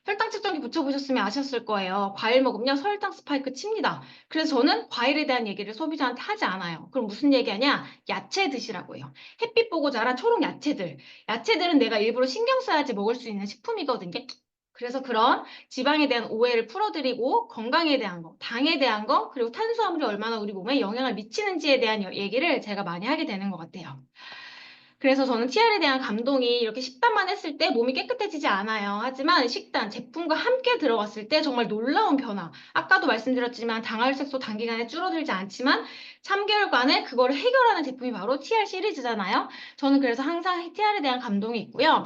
혈당 측정기 붙여보셨으면 아셨을 거예요. 과일 먹으면 혈당 스파이크 칩니다. 그래서 저는 과일에 대한 얘기를 소비자한테 하지 않아요. 그럼 무슨 얘기하냐? 야채 드시라고 해요. 햇빛 보고 자란 초록 야채들. 야채들은 내가 일부러 신경 써야지 먹을 수 있는 식품이거든요. 그래서 그런 지방에 대한 오해를 풀어드리고 건강에 대한 거, 당에 대한 거, 그리고 탄수화물이 얼마나 우리 몸에 영향을 미치는지에 대한 얘기를 제가 많이 하게 되는 것 같아요. 그래서 저는 TR에 대한 감동이 이렇게 식단만 했을 때 몸이 깨끗해지지 않아요. 하지만 식단, 제품과 함께 들어갔을 때 정말 놀라운 변화. 아까도 말씀드렸지만 당활색소 단기간에 줄어들지 않지만 3개월간에 그거를 해결하는 제품이 바로 TR 시리즈잖아요. 저는 그래서 항상 TR에 대한 감동이 있고요.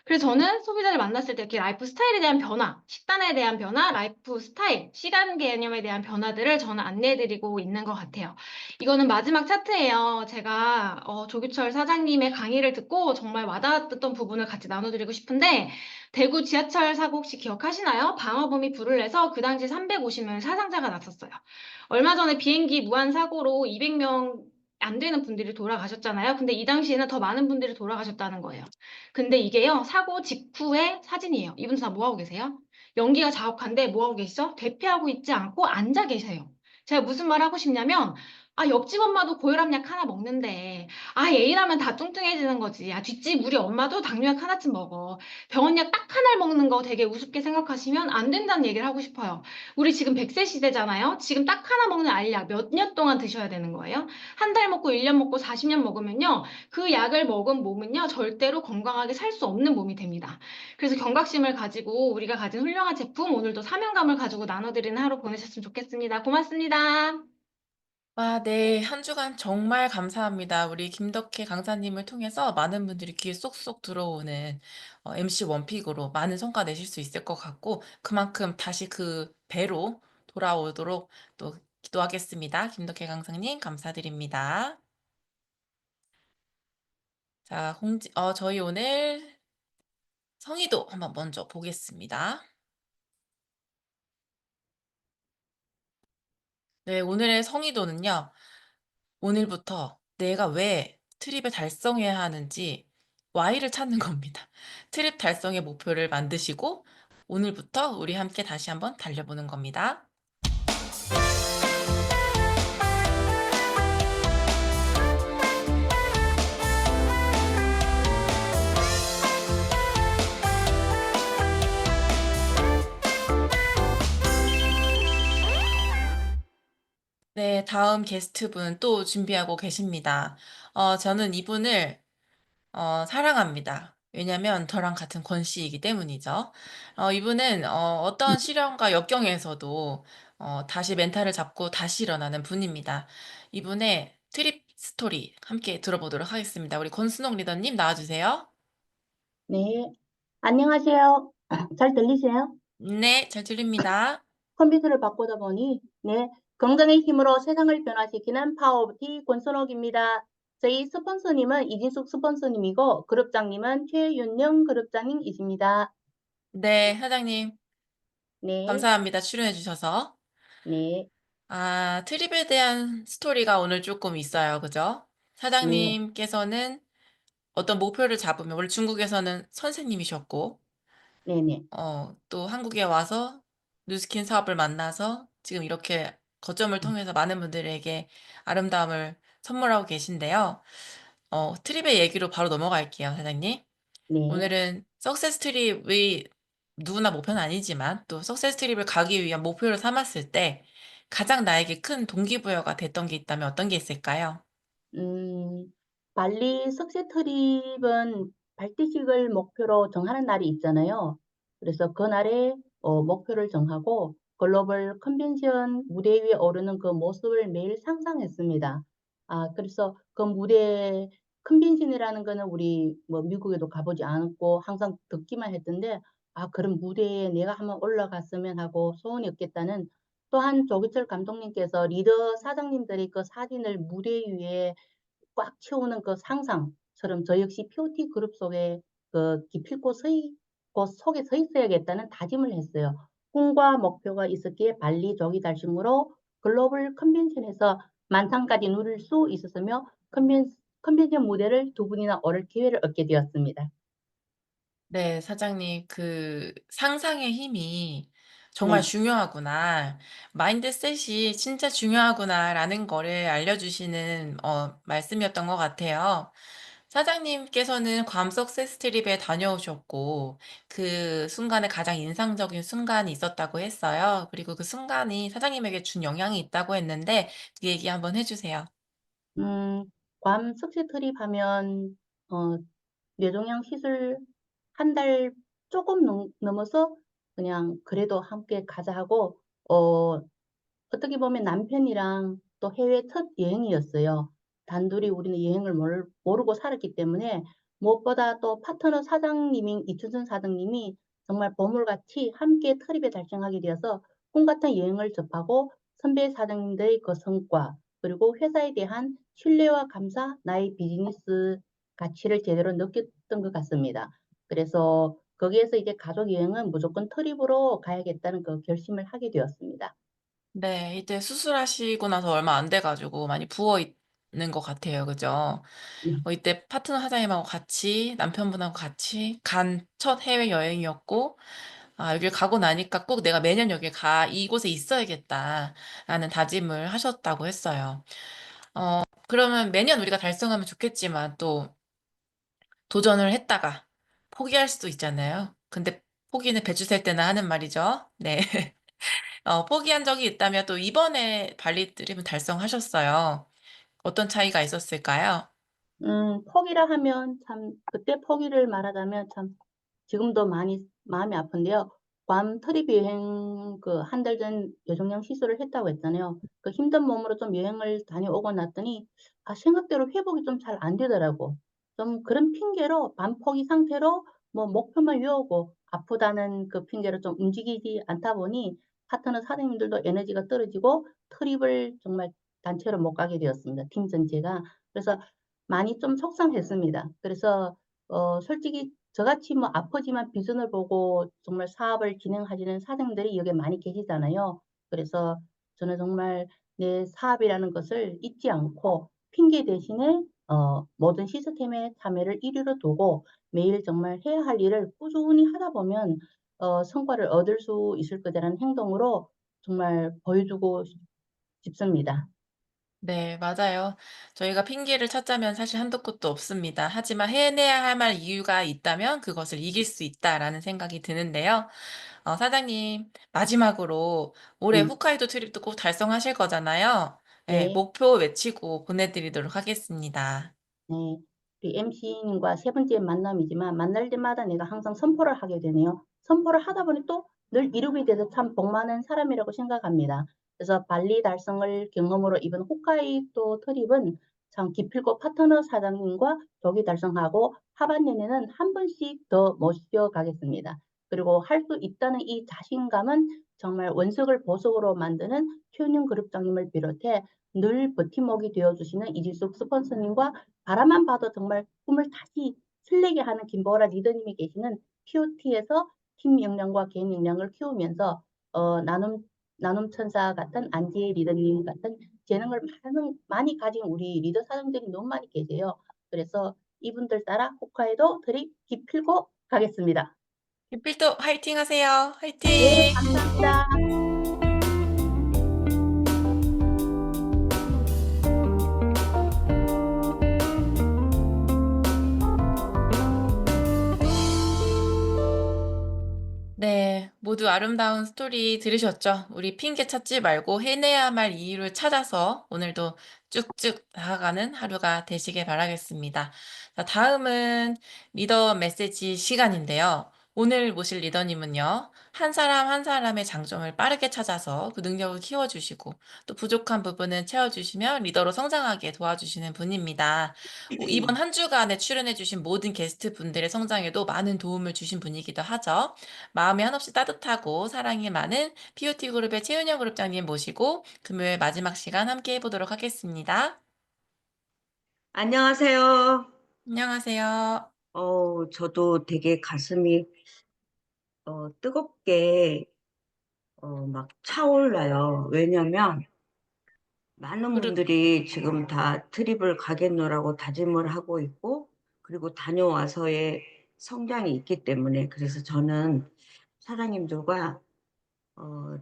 그래서 저는 소비자를 만났을 때 이렇게 라이프 스타일에 대한 변화, 식단에 대한 변화, 라이프 스타일, 시간 개념에 대한 변화들을 저는 안내해드리고 있는 것 같아요. 이거는 마지막 차트예요. 제가 조규철 사장님의 강의를 듣고 정말 와닿았던 부분을 같이 나눠드리고 싶은데 대구 지하철 사고 혹시 기억하시나요? 방화범이 불을 내서 그 당시 350명 사상자가 났었어요. 얼마 전에 비행기 무한 사고로 200명 안 되는 분들이 돌아가셨잖아요. 근데 이 당시에는 더 많은 분들이 돌아가셨다는 거예요. 근데 이게요, 사고 직후의 사진이에요. 이분들 다 뭐하고 계세요? 연기가 자욱한데 뭐하고 계시죠? 대피하고 있지 않고 앉아 계세요. 제가 무슨 말 하고 싶냐면, 옆집 엄마도 고혈압약 하나 먹는데, 애인하면 다 뚱뚱해지는 거지. 뒷집 우리 엄마도 당뇨약 하나쯤 먹어. 병원약 딱 하나를 먹는 거 되게 우습게 생각하시면 안 된다는 얘기를 하고 싶어요. 우리 지금 100세 시대잖아요. 지금 딱 하나 먹는 알약 몇 년 동안 드셔야 되는 거예요. 한 달 먹고 1년 먹고 40년 먹으면요. 그 약을 먹은 몸은요, 절대로 건강하게 살 수 없는 몸이 됩니다. 그래서 경각심을 가지고 우리가 가진 훌륭한 제품, 오늘도 사명감을 가지고 나눠드리는 하루 보내셨으면 좋겠습니다. 고맙습니다. 네. 한 주간 정말 감사합니다. 우리 김덕혜 강사님을 통해서 많은 분들이 귀에 쏙쏙 들어오는 MC 원픽으로 많은 성과 내실 수 있을 것 같고, 그만큼 다시 그 배로 돌아오도록 또 기도하겠습니다. 김덕혜 강사님, 감사드립니다. 자, 저희 오늘 성의도 한번 먼저 보겠습니다. 네, 오늘의 성의도는요. 오늘부터 내가 왜 트립을 달성해야 하는지 Y를 찾는 겁니다. 트립 달성의 목표를 만드시고 오늘부터 우리 함께 다시 한번 달려보는 겁니다. 네, 다음 게스트분 또 준비하고 계십니다. 저는 이분을 사랑합니다. 왜냐면 저랑 같은 권 씨이기 때문이죠. 이분은 어떤 시련과 역경에서도 다시 멘탈을 잡고 다시 일어나는 분입니다. 이분의 트립 스토리 함께 들어보도록 하겠습니다. 우리 권순옥 리더님 나와주세요. 네, 안녕하세요. 잘 들리세요? 네, 잘 들립니다. 컴퓨터를 바꾸다 보니, 네, 건강의 힘으로 세상을 변화시키는 파워 오브 티 권순옥입니다. 저희 스폰서님은 이진숙 스폰서님이고, 그룹장님은 최윤영 그룹장님이십니다. 네, 사장님 네, 감사합니다. 출연해 주셔서. 네, 트립에 대한 스토리가 오늘 조금 있어요. 그죠? 네, 사장님께서는 어떤 목표를 잡으면 원래 중국에서는 선생님이셨고 네네. 또 한국에 와서 뉴스킨 사업을 만나서 지금 이렇게 거점을 통해서 많은 분들에게 아름다움을 선물하고 계신데요. 트립의 얘기로 바로 넘어갈게요, 사장님. 네. 오늘은 석세스 트립의 누구나 목표는 아니지만 또 석세스 트립을 가기 위한 목표를 삼았을 때 가장 나에게 큰 동기부여가 됐던 게 있다면 어떤 게 있을까요? 음, 발리 석쇠 트립은 발대식을 목표로 정하는 날이 있잖아요. 그래서 그날에 목표를 정하고 글로벌 컨벤션 무대 위에 오르는 그 모습을 매일 상상했습니다. 그래서 그 무대 컨벤션이라는 거는 우리 뭐 미국에도 가보지 않았고 항상 듣기만 했던데 그런 무대에 내가 한번 올라갔으면 하고 소원이 없겠다는 또한 조기철 감독님께서 리더 사장님들이 그 사진을 무대 위에 꽉 채우는 그 상상처럼 저 역시 POT 그룹 속에 그 기필코 그 속에 서 있어야겠다는 다짐을 했어요. 꿈과 목표가 있었기에 발리 조기 달성으로 글로벌 컨벤션에서 만상까지 누릴 수 있었으며 컨벤션 무대를 두 분이나 오를 기회를 얻게 되었습니다. 네, 사장님, 그 상상의 힘이 정말 네. 중요하구나. 마인드셋이 진짜 중요하구나라는 거를 알려주시는 말씀이었던 것 같아요. 사장님께서는 괌 석세스 트립에 다녀오셨고, 그 순간에 가장 인상적인 순간이 있었다고 했어요. 그리고 그 순간이 사장님에게 준 영향이 있다고 했는데, 그 얘기 한번 해주세요. 음, 괌 석쇠 트립하면 어, 뇌종양 시술 한 달 조금 넘어서 그냥 그래도 함께 가자 하고 어떻게 보면 남편이랑 또 해외 첫 여행이었어요. 단둘이 우리는 여행을 모르고 살았기 때문에 무엇보다 또 파트너 사장님인 이춘선 사장님이 정말 보물같이 함께 트립에 달성하게 되어서 꿈 같은 여행을 접하고 선배 사장님들의 그 성과 그리고 회사에 대한 신뢰와 감사, 나의 비즈니스 가치를 제대로 느꼈던 것 같습니다. 그래서 거기에서 이제 가족 여행은 무조건 트립으로 가야겠다는 그 결심을 하게 되었습니다. 네, 이때 수술하시고 나서 얼마 안 돼가지고 많이 부어 있는 것 같아요. 그죠? 네. 이때 파트너 사장님하고 같이, 남편분하고 같이 간 첫 해외여행이었고, 여길 가고 나니까 꼭 내가 매년 여기 이곳에 있어야겠다라는 다짐을 하셨다고 했어요. 그러면 매년 우리가 달성하면 좋겠지만 또 도전을 했다가 포기할 수도 있잖아요. 근데 포기는 배추 셀 때나 하는 말이죠. 네. 포기한 적이 있다면 또 이번에 발리 드림은 달성하셨어요. 어떤 차이가 있었을까요? 포기라 하면 참, 그때 포기를 말하자면 참, 지금도 많이 마음이 아픈데요. 괌 트립 여행 그 한 달 전 뇌종양 시술을 했다고 했잖아요. 그 힘든 몸으로 좀 여행을 다녀오고 났더니, 생각대로 회복이 좀 잘 안 되더라고. 좀 그런 핑계로 반포기 상태로 뭐 목표만 외우고 아프다는 그 핑계로 좀 움직이지 않다 보니 파트너 사장님들도 에너지가 떨어지고 트립을 정말 단체로 못 가게 되었습니다. 팀 전체가. 그래서 많이 좀 속상했습니다. 그래서 솔직히 저같이 뭐 아프지만 비전을 보고 정말 사업을 진행하시는 사장님들이 여기 많이 계시잖아요. 그래서 저는 정말 내 사업이라는 것을 잊지 않고 핑계 대신에 모든 시스템의 참여를 1위로 두고 매일 정말 해야 할 일을 꾸준히 하다 보면 성과를 얻을 수 있을 거다라는 행동으로 정말 보여주고 싶습니다. 네, 맞아요. 저희가 핑계를 찾자면 사실 한도 끝도 없습니다. 하지만 해내야 할 말 이유가 있다면 그것을 이길 수 있다라는 생각이 드는데요. 사장님, 마지막으로 올해 네, 홋카이도 트립도 꼭 달성하실 거잖아요. 네, 네. 목표 외치고 보내드리도록 하겠습니다. 네, 우리 MC님과 세 번째 만남이지만 만날 때마다 내가 항상 선포를 하게 되네요. 선포를 하다 보니 또 늘 이루게 돼서 참 복 많은 사람이라고 생각합니다. 그래서 발리 달성을 경험으로 이번 홋카이도 트립은 참 기필코 파트너 사장님과 조기 달성하고 하반년에는 한 번씩 더 모셔가겠습니다. 그리고 할 수 있다는 이 자신감은 정말 원석을 보석으로 만드는 최윤영 그룹장님을 비롯해 늘 버팀목이 되어주시는 이질숙 스폰서님과 바라만 봐도 정말 꿈을 다시 설레게 하는 김보라 리더님이 계시는 POT에서 팀 역량과 개인 역량을 키우면서 나눔 천사 같은 안지혜 리더님 같은 재능을 많이 가진 우리 리더 사장들이 너무 많이 계세요. 그래서 이분들 따라 호카에도 드립 기필고 가겠습니다. 빅필도 화이팅 하세요. 화이팅! 네, 감사합니다. 네, 모두 아름다운 스토리 들으셨죠? 우리 핑계 찾지 말고 해내야 할 이유를 찾아서 오늘도 쭉쭉 나아가는 하루가 되시길 바라겠습니다. 자, 다음은 리더 메시지 시간인데요. 오늘 모실 리더님은요, 한 사람 한 사람의 장점을 빠르게 찾아서 그 능력을 키워주시고 또 부족한 부분은 채워주시며 리더로 성장하게 도와주시는 분입니다. 이번 한 주간에 출연해주신 모든 게스트 분들의 성장에도 많은 도움을 주신 분이기도 하죠. 마음이 한없이 따뜻하고 사랑이 많은 POT 그룹의 최은영 그룹장님 모시고 금요일 마지막 시간 함께 해보도록 하겠습니다. 안녕하세요. 안녕하세요. 저도 되게 가슴이 뜨겁게 막 차올라요. 왜냐면 많은 그룹, 분들이 지금 다 트립을 가겠노라고 다짐을 하고 있고, 그리고 다녀와서의 성장이 있기 때문에, 그래서 저는 사장님들과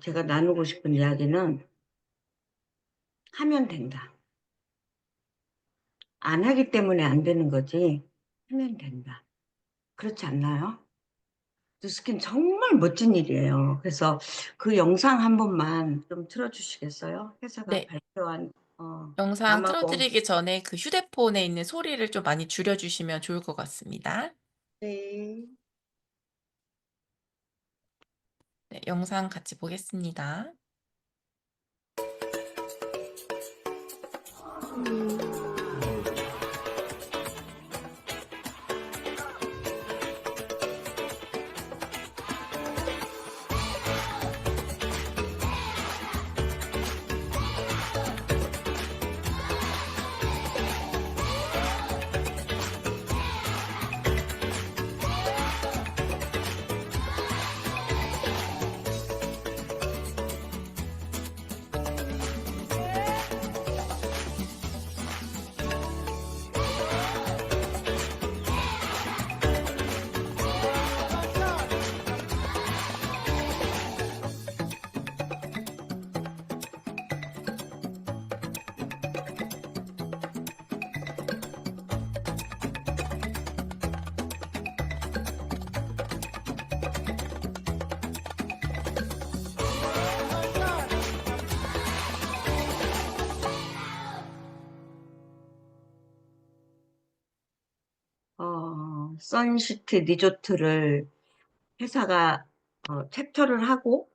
제가 나누고 싶은 이야기는 하면 된다. 안 하기 때문에 안 되는 거지, 하면 된다. 그렇지 않나요? 뉴스킨 정말 멋진 일이에요. 그래서 그 영상 한 번만 좀 틀어주시겠어요? 회사가 네, 발표한 영상 남아공. 틀어드리기 전에 그 휴대폰에 있는 소리를 좀 많이 줄여주시면 좋을 것 같습니다. 네. 네, 영상 같이 보겠습니다. 선시티 리조트를 회사가 챕터를 하고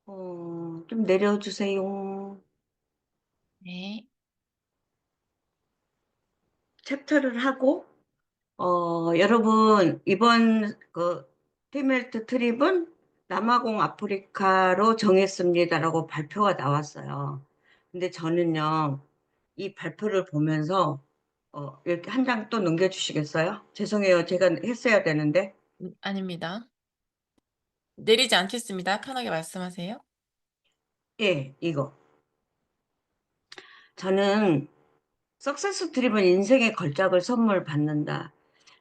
좀 내려주세요. 네, 챕터를 하고 여러분 이번 그 티멜트 트립은 남아공 아프리카로 정했습니다라고 발표가 나왔어요. 근데 저는요 이 발표를 보면서 이렇게 한 장 또 넘겨주시겠어요? 죄송해요. 제가 했어야 되는데. 아닙니다. 내리지 않겠습니다. 편하게 말씀하세요. 예, 이거. 저는 석세스 드리븐 인생의 걸작을 선물 받는다.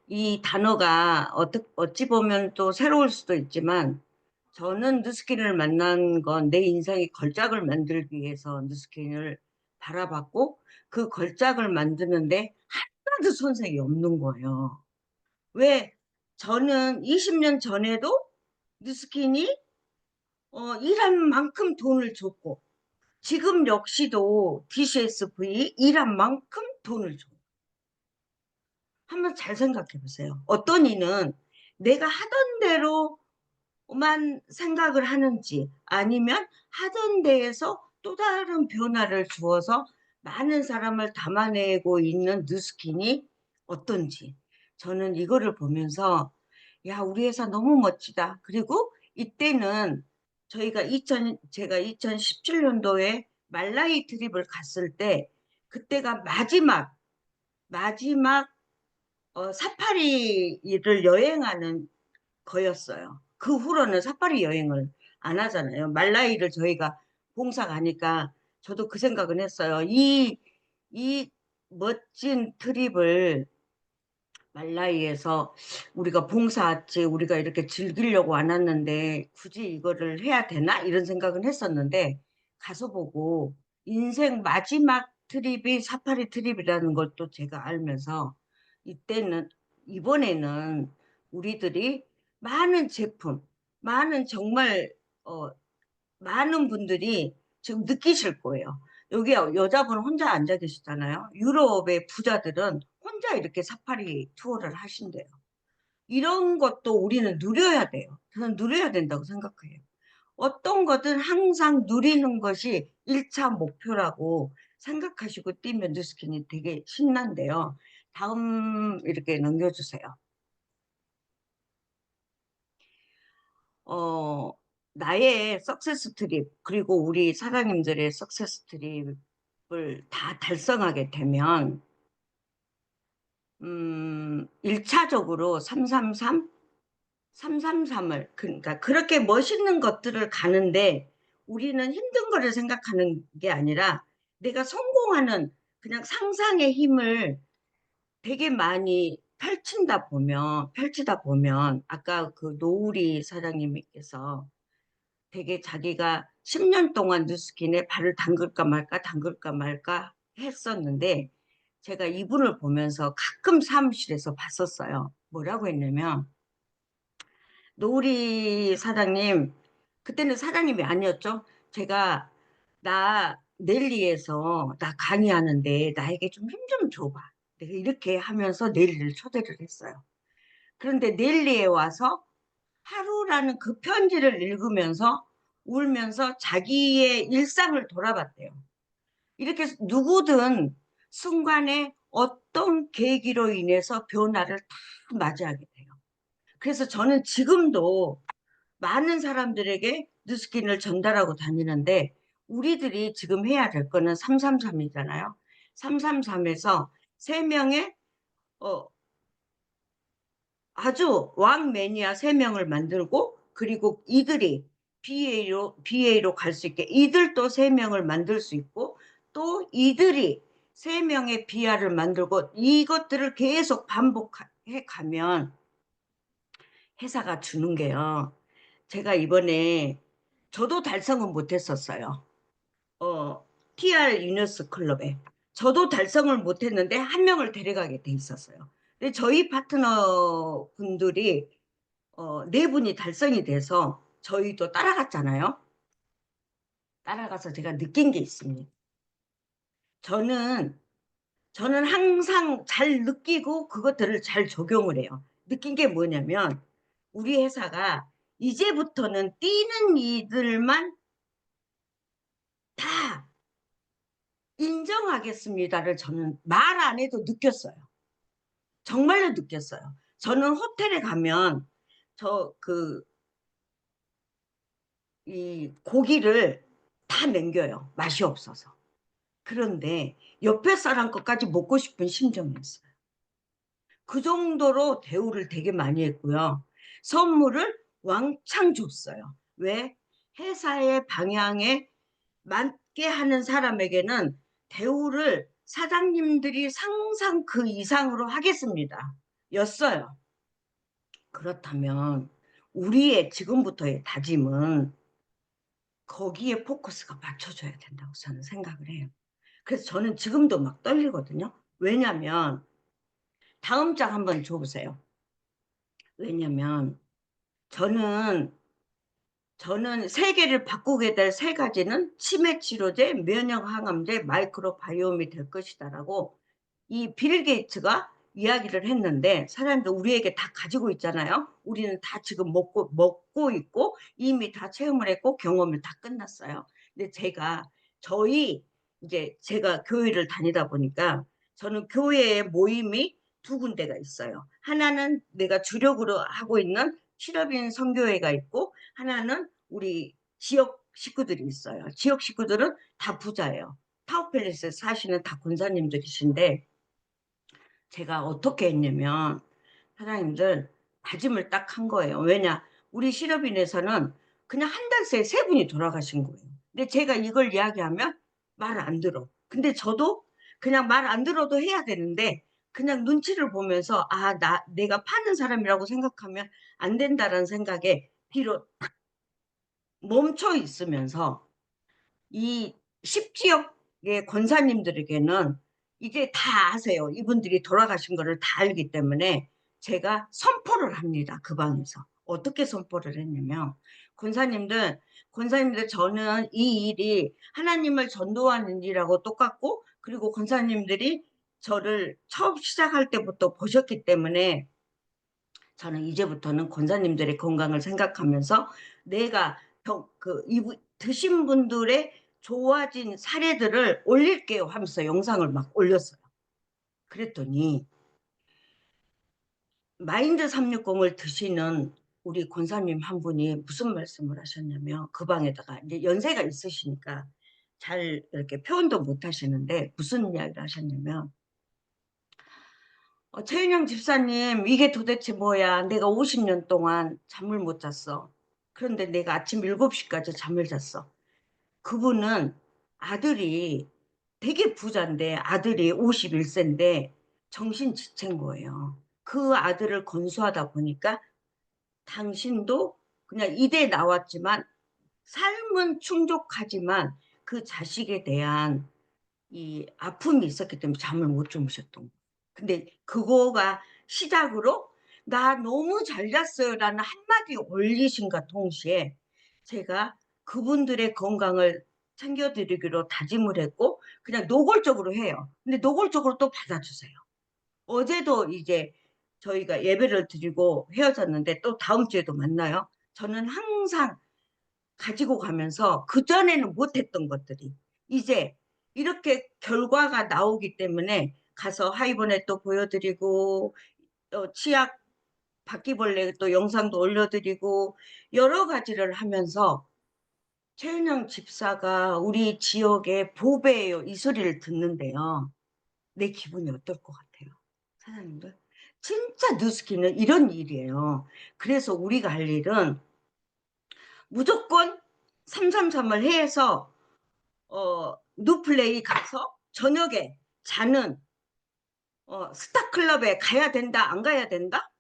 이 단어가 어찌 보면 또 새로울 수도 있지만 저는 누스킨을 만난 건 내 인생의 걸작을 만들기 위해서 누스킨을 바라봤고 그 걸작을 만드는데 하나도 손색이 없는 거예요. 왜? 저는 20년 전에도 누스킨이 일한 만큼 돈을 줬고 지금 역시도 DCSV 일한 만큼 돈을 줘. 한번 잘 생각해 보세요. 어떤 이는 내가 하던 대로만 생각을 하는지 아니면 하던 데에서 또 다른 변화를 주어서 많은 사람을 담아내고 있는 누스킨이 어떤지 저는 이거를 보면서 야 우리 회사 너무 멋지다. 그리고 이때는 제가 2017년도에 말라이 트립을 갔을 때 그때가 마지막 사파리를 여행하는 거였어요. 그 후로는 사파리 여행을 안 하잖아요. 말라이를 저희가 봉사 가니까 저도 그 생각은 했어요. 이 멋진 트립을 말라이에서 우리가 봉사했지, 우리가 이렇게 즐기려고 안 왔는데 굳이 이거를 해야 되나? 이런 생각은 했었는데 가서 보고 인생 마지막 트립이 사파리 트립이라는 걸 또 제가 알면서 이번에는 우리들이 많은 제품, 많은 정말 많은 분들이 지금 느끼실 거예요. 여기 여자분 혼자 앉아 계시잖아요. 유럽의 부자들은 혼자 이렇게 사파리 투어를 하신대요. 이런 것도 우리는 누려야 돼요. 저는 누려야 된다고 생각해요. 어떤 거든 항상 누리는 것이 1차 목표라고 생각하시고 뛰면 뉴스킨이 되게 신난데요. 다음 이렇게 넘겨주세요. 나의 석세스 트립, 그리고 우리 사장님들의 석세스 트립을 다 달성하게 되면 1차적으로 333을 그러니까 그렇게 멋있는 것들을 가는데 우리는 힘든 거를 생각하는 게 아니라 내가 성공하는 그냥 상상의 힘을 되게 많이 펼치다 보면 아까 그 노우리 사장님께서 되게 자기가 10년 동안 뉴스킨에 발을 담글까 말까 했었는데 제가 이분을 보면서 가끔 사무실에서 봤었어요. 뭐라고 했냐면 노우리 사장님, 그때는 사장님이 아니었죠. 제가 나 넬리에서 나 강의하는데 나에게 좀 힘 좀 줘봐. 내가 이렇게 하면서 넬리를 초대를 했어요. 그런데 넬리에 와서 하루라는 그 편지를 읽으면서 울면서 자기의 일상을 돌아봤대요. 이렇게 누구든 순간에 어떤 계기로 인해서 변화를 다 맞이하게 돼요. 그래서 저는 지금도 많은 사람들에게 뉴스킨을 전달하고 다니는데 우리들이 지금 해야 될 거는 333이잖아요. 333에서 3명의 아주 왕 매니아 3명을 만들고 그리고 이들이 BA로 갈 수 있게 이들도 3명을 만들 수 있고 또 이들이 3명의 BR을 만들고 이것들을 계속 반복해 가면 회사가 주는 게요. 제가 이번에 저도 달성은 못했었어요. TR 유니스 클럽에 저도 달성을 못했는데 한 명을 데려가게 돼 있었어요. 근데 저희 파트너 분들이 4분이 달성이 돼서 저희도 따라갔잖아요. 따라가서 제가 느낀 게 있습니다. 저는 항상 잘 느끼고 그것들을 잘 적용을 해요. 느낀 게 뭐냐면 우리 회사가 이제부터는 뛰는 이들만 다 인정하겠습니다를 저는 말 안 해도 느꼈어요. 정말로 느꼈어요. 저는 호텔에 가면 이 고기를 다 남겨요. 맛이 없어서. 그런데 옆에 사람 것까지 먹고 싶은 심정이었어요. 그 정도로 대우를 되게 많이 했고요. 선물을 왕창 줬어요. 왜? 회사의 방향에 맞게 하는 사람에게는 대우를 사장님들이 상상 그 이상으로 하겠습니다. 였어요. 그렇다면 우리의 지금부터의 다짐은 거기에 포커스가 맞춰져야 된다고 저는 생각을 해요. 그래서 저는 지금도 막 떨리거든요. 왜냐면 다음 장 한번 줘보세요. 왜냐면 저는 세계를 바꾸게 될 3가지는 치매 치료제, 면역 항암제, 마이크로바이옴이 될 것이다라고 이 빌 게이츠가 이야기를 했는데 사람들 우리에게 다 가지고 있잖아요. 우리는 다 지금 먹고 있고 이미 다 체험을 했고 경험을 다 끝났어요. 근데 제가 교회를 다니다 보니까 저는 교회의 모임이 2군데가 있어요. 하나는 내가 주력으로 하고 있는 실업인 선교회가 있고 하나는 우리 지역 식구들이 있어요. 지역 식구들은 다 부자예요. 타워팰리스에 사시는 다 권사님들이신데 제가 어떻게 했냐면 사장님들 다짐을 딱 한 거예요. 왜냐? 우리 실업인에서는 그냥 한 달 새에 3분이 돌아가신 거예요. 근데 제가 이걸 이야기하면 말을 안 들어. 근데 저도 그냥 말 안 들어도 해야 되는데 그냥 눈치를 보면서 내가 파는 사람이라고 생각하면 안 된다라는 생각에 뒤로 탁 멈춰 있으면서 이 10지역의 권사님들에게는 이제 다 아세요. 이분들이 돌아가신 거를 다 알기 때문에 제가 선포를 합니다. 그 방에서. 어떻게 선포를 했냐면 권사님들 저는 이 일이 하나님을 전도하는 일하고 똑같고, 그리고 권사님들이 저를 처음 시작할 때부터 보셨기 때문에 저는 이제부터는 권사님들의 건강을 생각하면서 내가 드신 분들의 좋아진 사례들을 올릴게요 하면서 영상을 막 올렸어요. 그랬더니 마인드 360을 드시는 우리 권사님 한 분이 무슨 말씀을 하셨냐면, 그 방에다가 이제 연세가 있으시니까 잘 이렇게 표현도 못 하시는데 무슨 이야기를 하셨냐면, 최윤영 집사님, 이게 도대체 뭐야? 내가 50년 동안 잠을 못 잤어. 그런데 내가 아침 7시까지 잠을 잤어. 그분은 아들이 되게 부자인데, 아들이 51세인데 정신지체인 거예요. 그 아들을 건수하다 보니까 당신도 그냥 이대 나왔지만 삶은 충족하지만 그 자식에 대한 이 아픔이 있었기 때문에 잠을 못 주무셨던 거예요. 근데 그거가 시작으로 나 너무 잘 잤어요 라는 한마디 올리신과 동시에 제가 그분들의 건강을 챙겨드리기로 다짐을 했고, 그냥 노골적으로 해요. 근데 노골적으로 또 받아주세요. 어제도 이제 저희가 예배를 드리고 헤어졌는데 또 다음 주에도 만나요. 저는 항상 가지고 가면서 그전에는 못했던 것들이 이제 이렇게 결과가 나오기 때문에 가서 하이번에 또 보여드리고, 치약 바퀴벌레 또 영상도 올려드리고 여러 가지를 하면서 최은영 집사가 우리 지역의 보배예요 이 소리를 듣는데요. 내 기분이 어떨 것 같아요, 사장님들? 진짜 뉴스키는 이런 일이에요. 그래서 우리가 할 일은 무조건 333을 해서 뉴플레이 가서 저녁에 자는 스타클럽에 가야 된다, 안 가야 된다?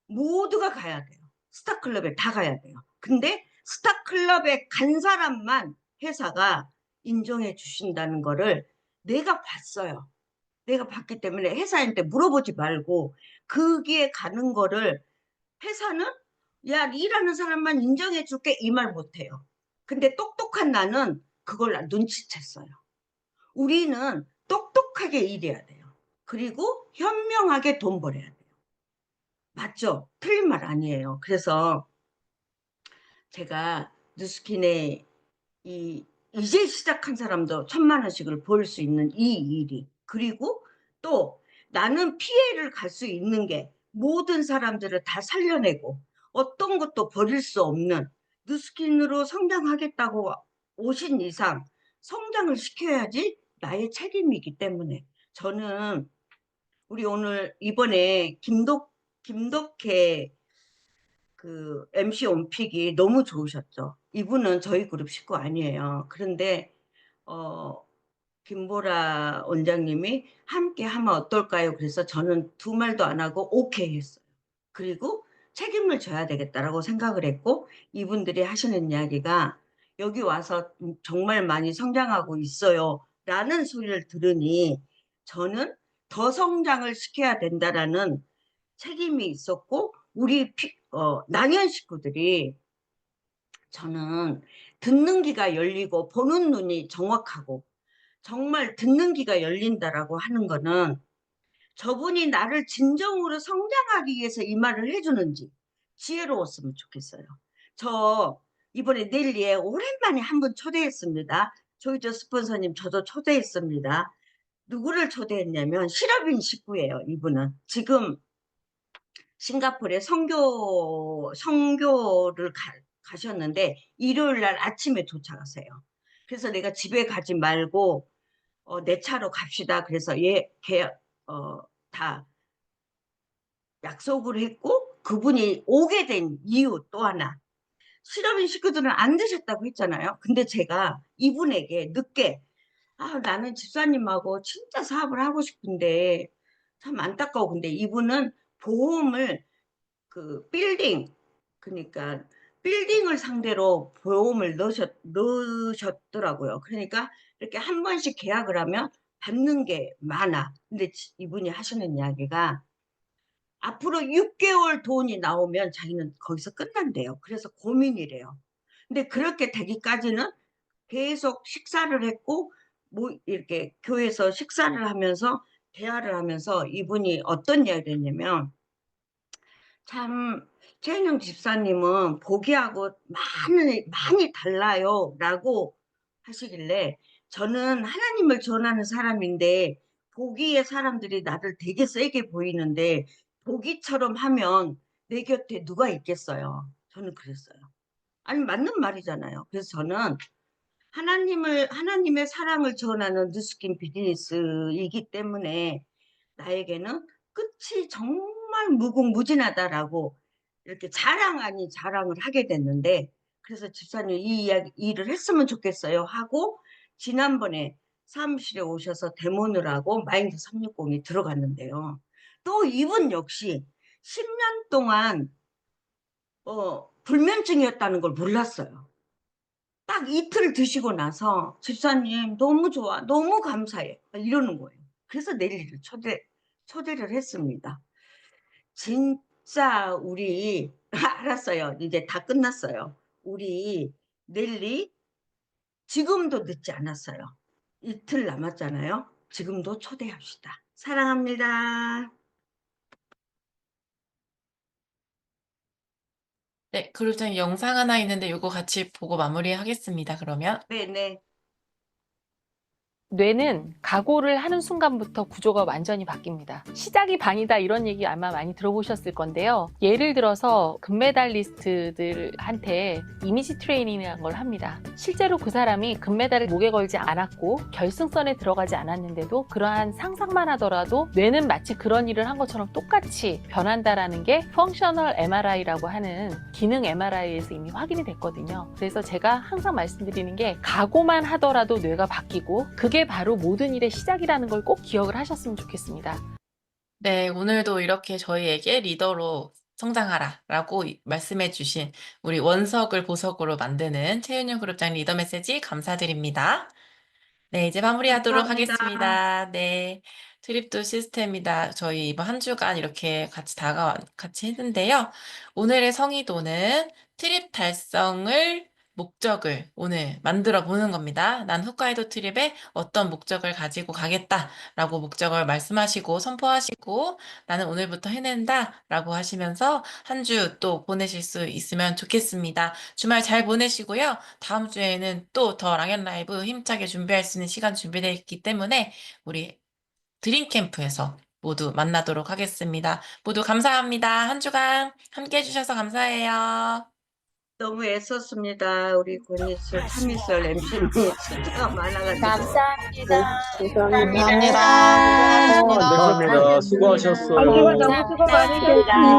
모두가 가야 돼요. 스타클럽에 다 가야 돼요. 근데 스타클럽에 간 사람만 회사가 인정해 주신다는 거를 내가 봤어요. 내가 봤기 때문에 회사한테 물어보지 말고 거기에 가는 거를 회사는 야, 일하는 사람만 인정해 줄게 이 말 못해요. 근데 똑똑한 나는 그걸 눈치챘어요. 우리는 똑똑하게 일해야 돼요. 그리고 현명하게 돈 벌어야 돼요. 맞죠? 틀린 말 아니에요. 그래서 제가 뉴스킨에 이제 시작한 사람도 1,000만 원씩을 벌 수 있는 이 일이, 그리고 또 나는 피해를 갈 수 있는 게 모든 사람들을 다 살려내고 어떤 것도 버릴 수 없는 뉴스킨으로 성장하겠다고 오신 이상 성장을 시켜야지 나의 책임이기 때문에 저는 우리 오늘 이번에 김덕혜 그 MC 온픽이 너무 좋으셨죠. 이분은 저희 그룹 식구 아니에요. 그런데 김보라 원장님이 함께 하면 어떨까요? 그래서 저는 두 말도 안 하고 오케이 했어요. 그리고 책임을 져야 되겠다라고 생각을 했고, 이분들이 하시는 이야기가 여기 와서 정말 많이 성장하고 있어요 라는 소리를 들으니 저는 더 성장을 시켜야 된다라는 책임이 있었고, 우리 낭연 식구들이 저는 듣는 귀가 열리고 보는 눈이 정확하고 정말 듣는 귀가 열린다라고 하는 거는 저분이 나를 진정으로 성장하기 위해서 이 말을 해주는지 지혜로웠으면 좋겠어요. 저 이번에 넬리에 오랜만에 한 분 초대했습니다. 조이저 스폰서님 저도 초대했습니다. 누구를 초대했냐면 시러빈 식구예요. 이분은 지금 싱가포르에 선교를 가셨는데 일요일 날 아침에 도착하세요. 그래서 내가 집에 가지 말고 내 차로 갑시다. 그래서 다 약속을 했고, 그분이 오게 된 이유 또 하나, 실업인 식구들은 안 드셨다고 했잖아요. 근데 제가 이분에게 늦게 나는 집사님하고 진짜 사업을 하고 싶은데 참 안타까워. 근데 이분은 보험을 그 그러니까 빌딩을 상대로 보험을 넣으셨더라고요. 그러니까 이렇게 한 번씩 계약을 하면 받는 게 많아. 근데 이분이 하시는 이야기가 앞으로 6개월 돈이 나오면 자기는 거기서 끝난대요. 그래서 고민이래요. 근데 그렇게 되기까지는 계속 식사를 했고, 뭐 이렇게 교회에서 식사를 하면서 대화를 하면서 이분이 어떤 이야기를 했냐면, 참 최은영 집사님은 보기하고 많이 달라요 라고 하시길래, 저는 하나님을 전하는 사람인데 보기에 사람들이 나를 되게 세게 보이는데 보기처럼 하면 내 곁에 누가 있겠어요. 저는 그랬어요. 아니 맞는 말이잖아요. 그래서 저는 하나님의 사랑을 전하는 뉴스킨 비즈니스이기 때문에 나에게는 끝이 정말 무궁무진하다라고 이렇게 자랑 아닌 자랑을 하게 됐는데, 그래서 집사님 이 일을 했으면 좋겠어요 하고 지난번에 사무실에 오셔서 데모를 하고 마인드 360이 들어갔는데요. 또 이분 역시 10년 동안 불면증이었다는 걸 몰랐어요. 딱 이틀 드시고 나서 집사님 너무 좋아, 너무 감사해 이러는 거예요. 그래서 넬리를 초대를 했습니다. 진짜 우리 알았어요. 이제 다 끝났어요. 우리 넬리 지금도 늦지 않았어요. 이틀 남았잖아요. 지금도 초대합시다. 사랑합니다. 네, 그룹장 영상 하나 있는데 요거 같이 보고 마무리하겠습니다. 그러면. 네네. 뇌는 각오를 하는 순간부터 구조가 완전히 바뀝니다. 시작이 반이다 이런 얘기 아마 많이 들어보셨을 건데요. 예를 들어서 금메달리스트들한테 이미지 트레이닝이라는 걸 합니다. 실제로 그 사람이 금메달을 목에 걸지 않았고 결승선에 들어가지 않았는데도 그러한 상상만 하더라도 뇌는 마치 그런 일을 한 것처럼 똑같이 변한다라는 게 펑셔널 MRI라고 하는 기능 MRI에서 이미 확인이 됐거든요. 그래서 제가 항상 말씀드리는 게 각오만 하더라도 뇌가 바뀌고 그게 바로 모든 일의 시작이라는 걸 꼭 기억을 하셨으면 좋겠습니다. 네, 오늘도 이렇게 저희에게 리더로 성장하라라고 말씀해주신 우리 원석을 보석으로 만드는 최윤영 그룹장 리더 메시지 감사드립니다. 네, 이제 마무리하도록 감사합니다. 하겠습니다. 네, 트립도 시스템이다. 저희 이번 한 주간 이렇게 같이 했는데요. 오늘의 성의도는 트립 달성을 목적을 오늘 만들어 보는 겁니다. 난 홋카이도 트립에 어떤 목적을 가지고 가겠다라고 목적을 말씀하시고 선포하시고 나는 오늘부터 해낸다라고 하시면서 한 주 또 보내실 수 있으면 좋겠습니다. 주말 잘 보내시고요. 다음 주에는 또 더 랑연 라이브 힘차게 준비할 수 있는 시간 준비되어 있기 때문에 우리 드림캠프에서 모두 만나도록 하겠습니다. 모두 감사합니다. 한 주간 함께 해주셔서 감사해요. 너무 애썼습니다. 우리 권희슬, 참이슬 MC님 진짜 많아가지고. 감사합니다. 감사합니다. 감사합니다. 수고하셨어요. 너무 수고 많으셨습니다.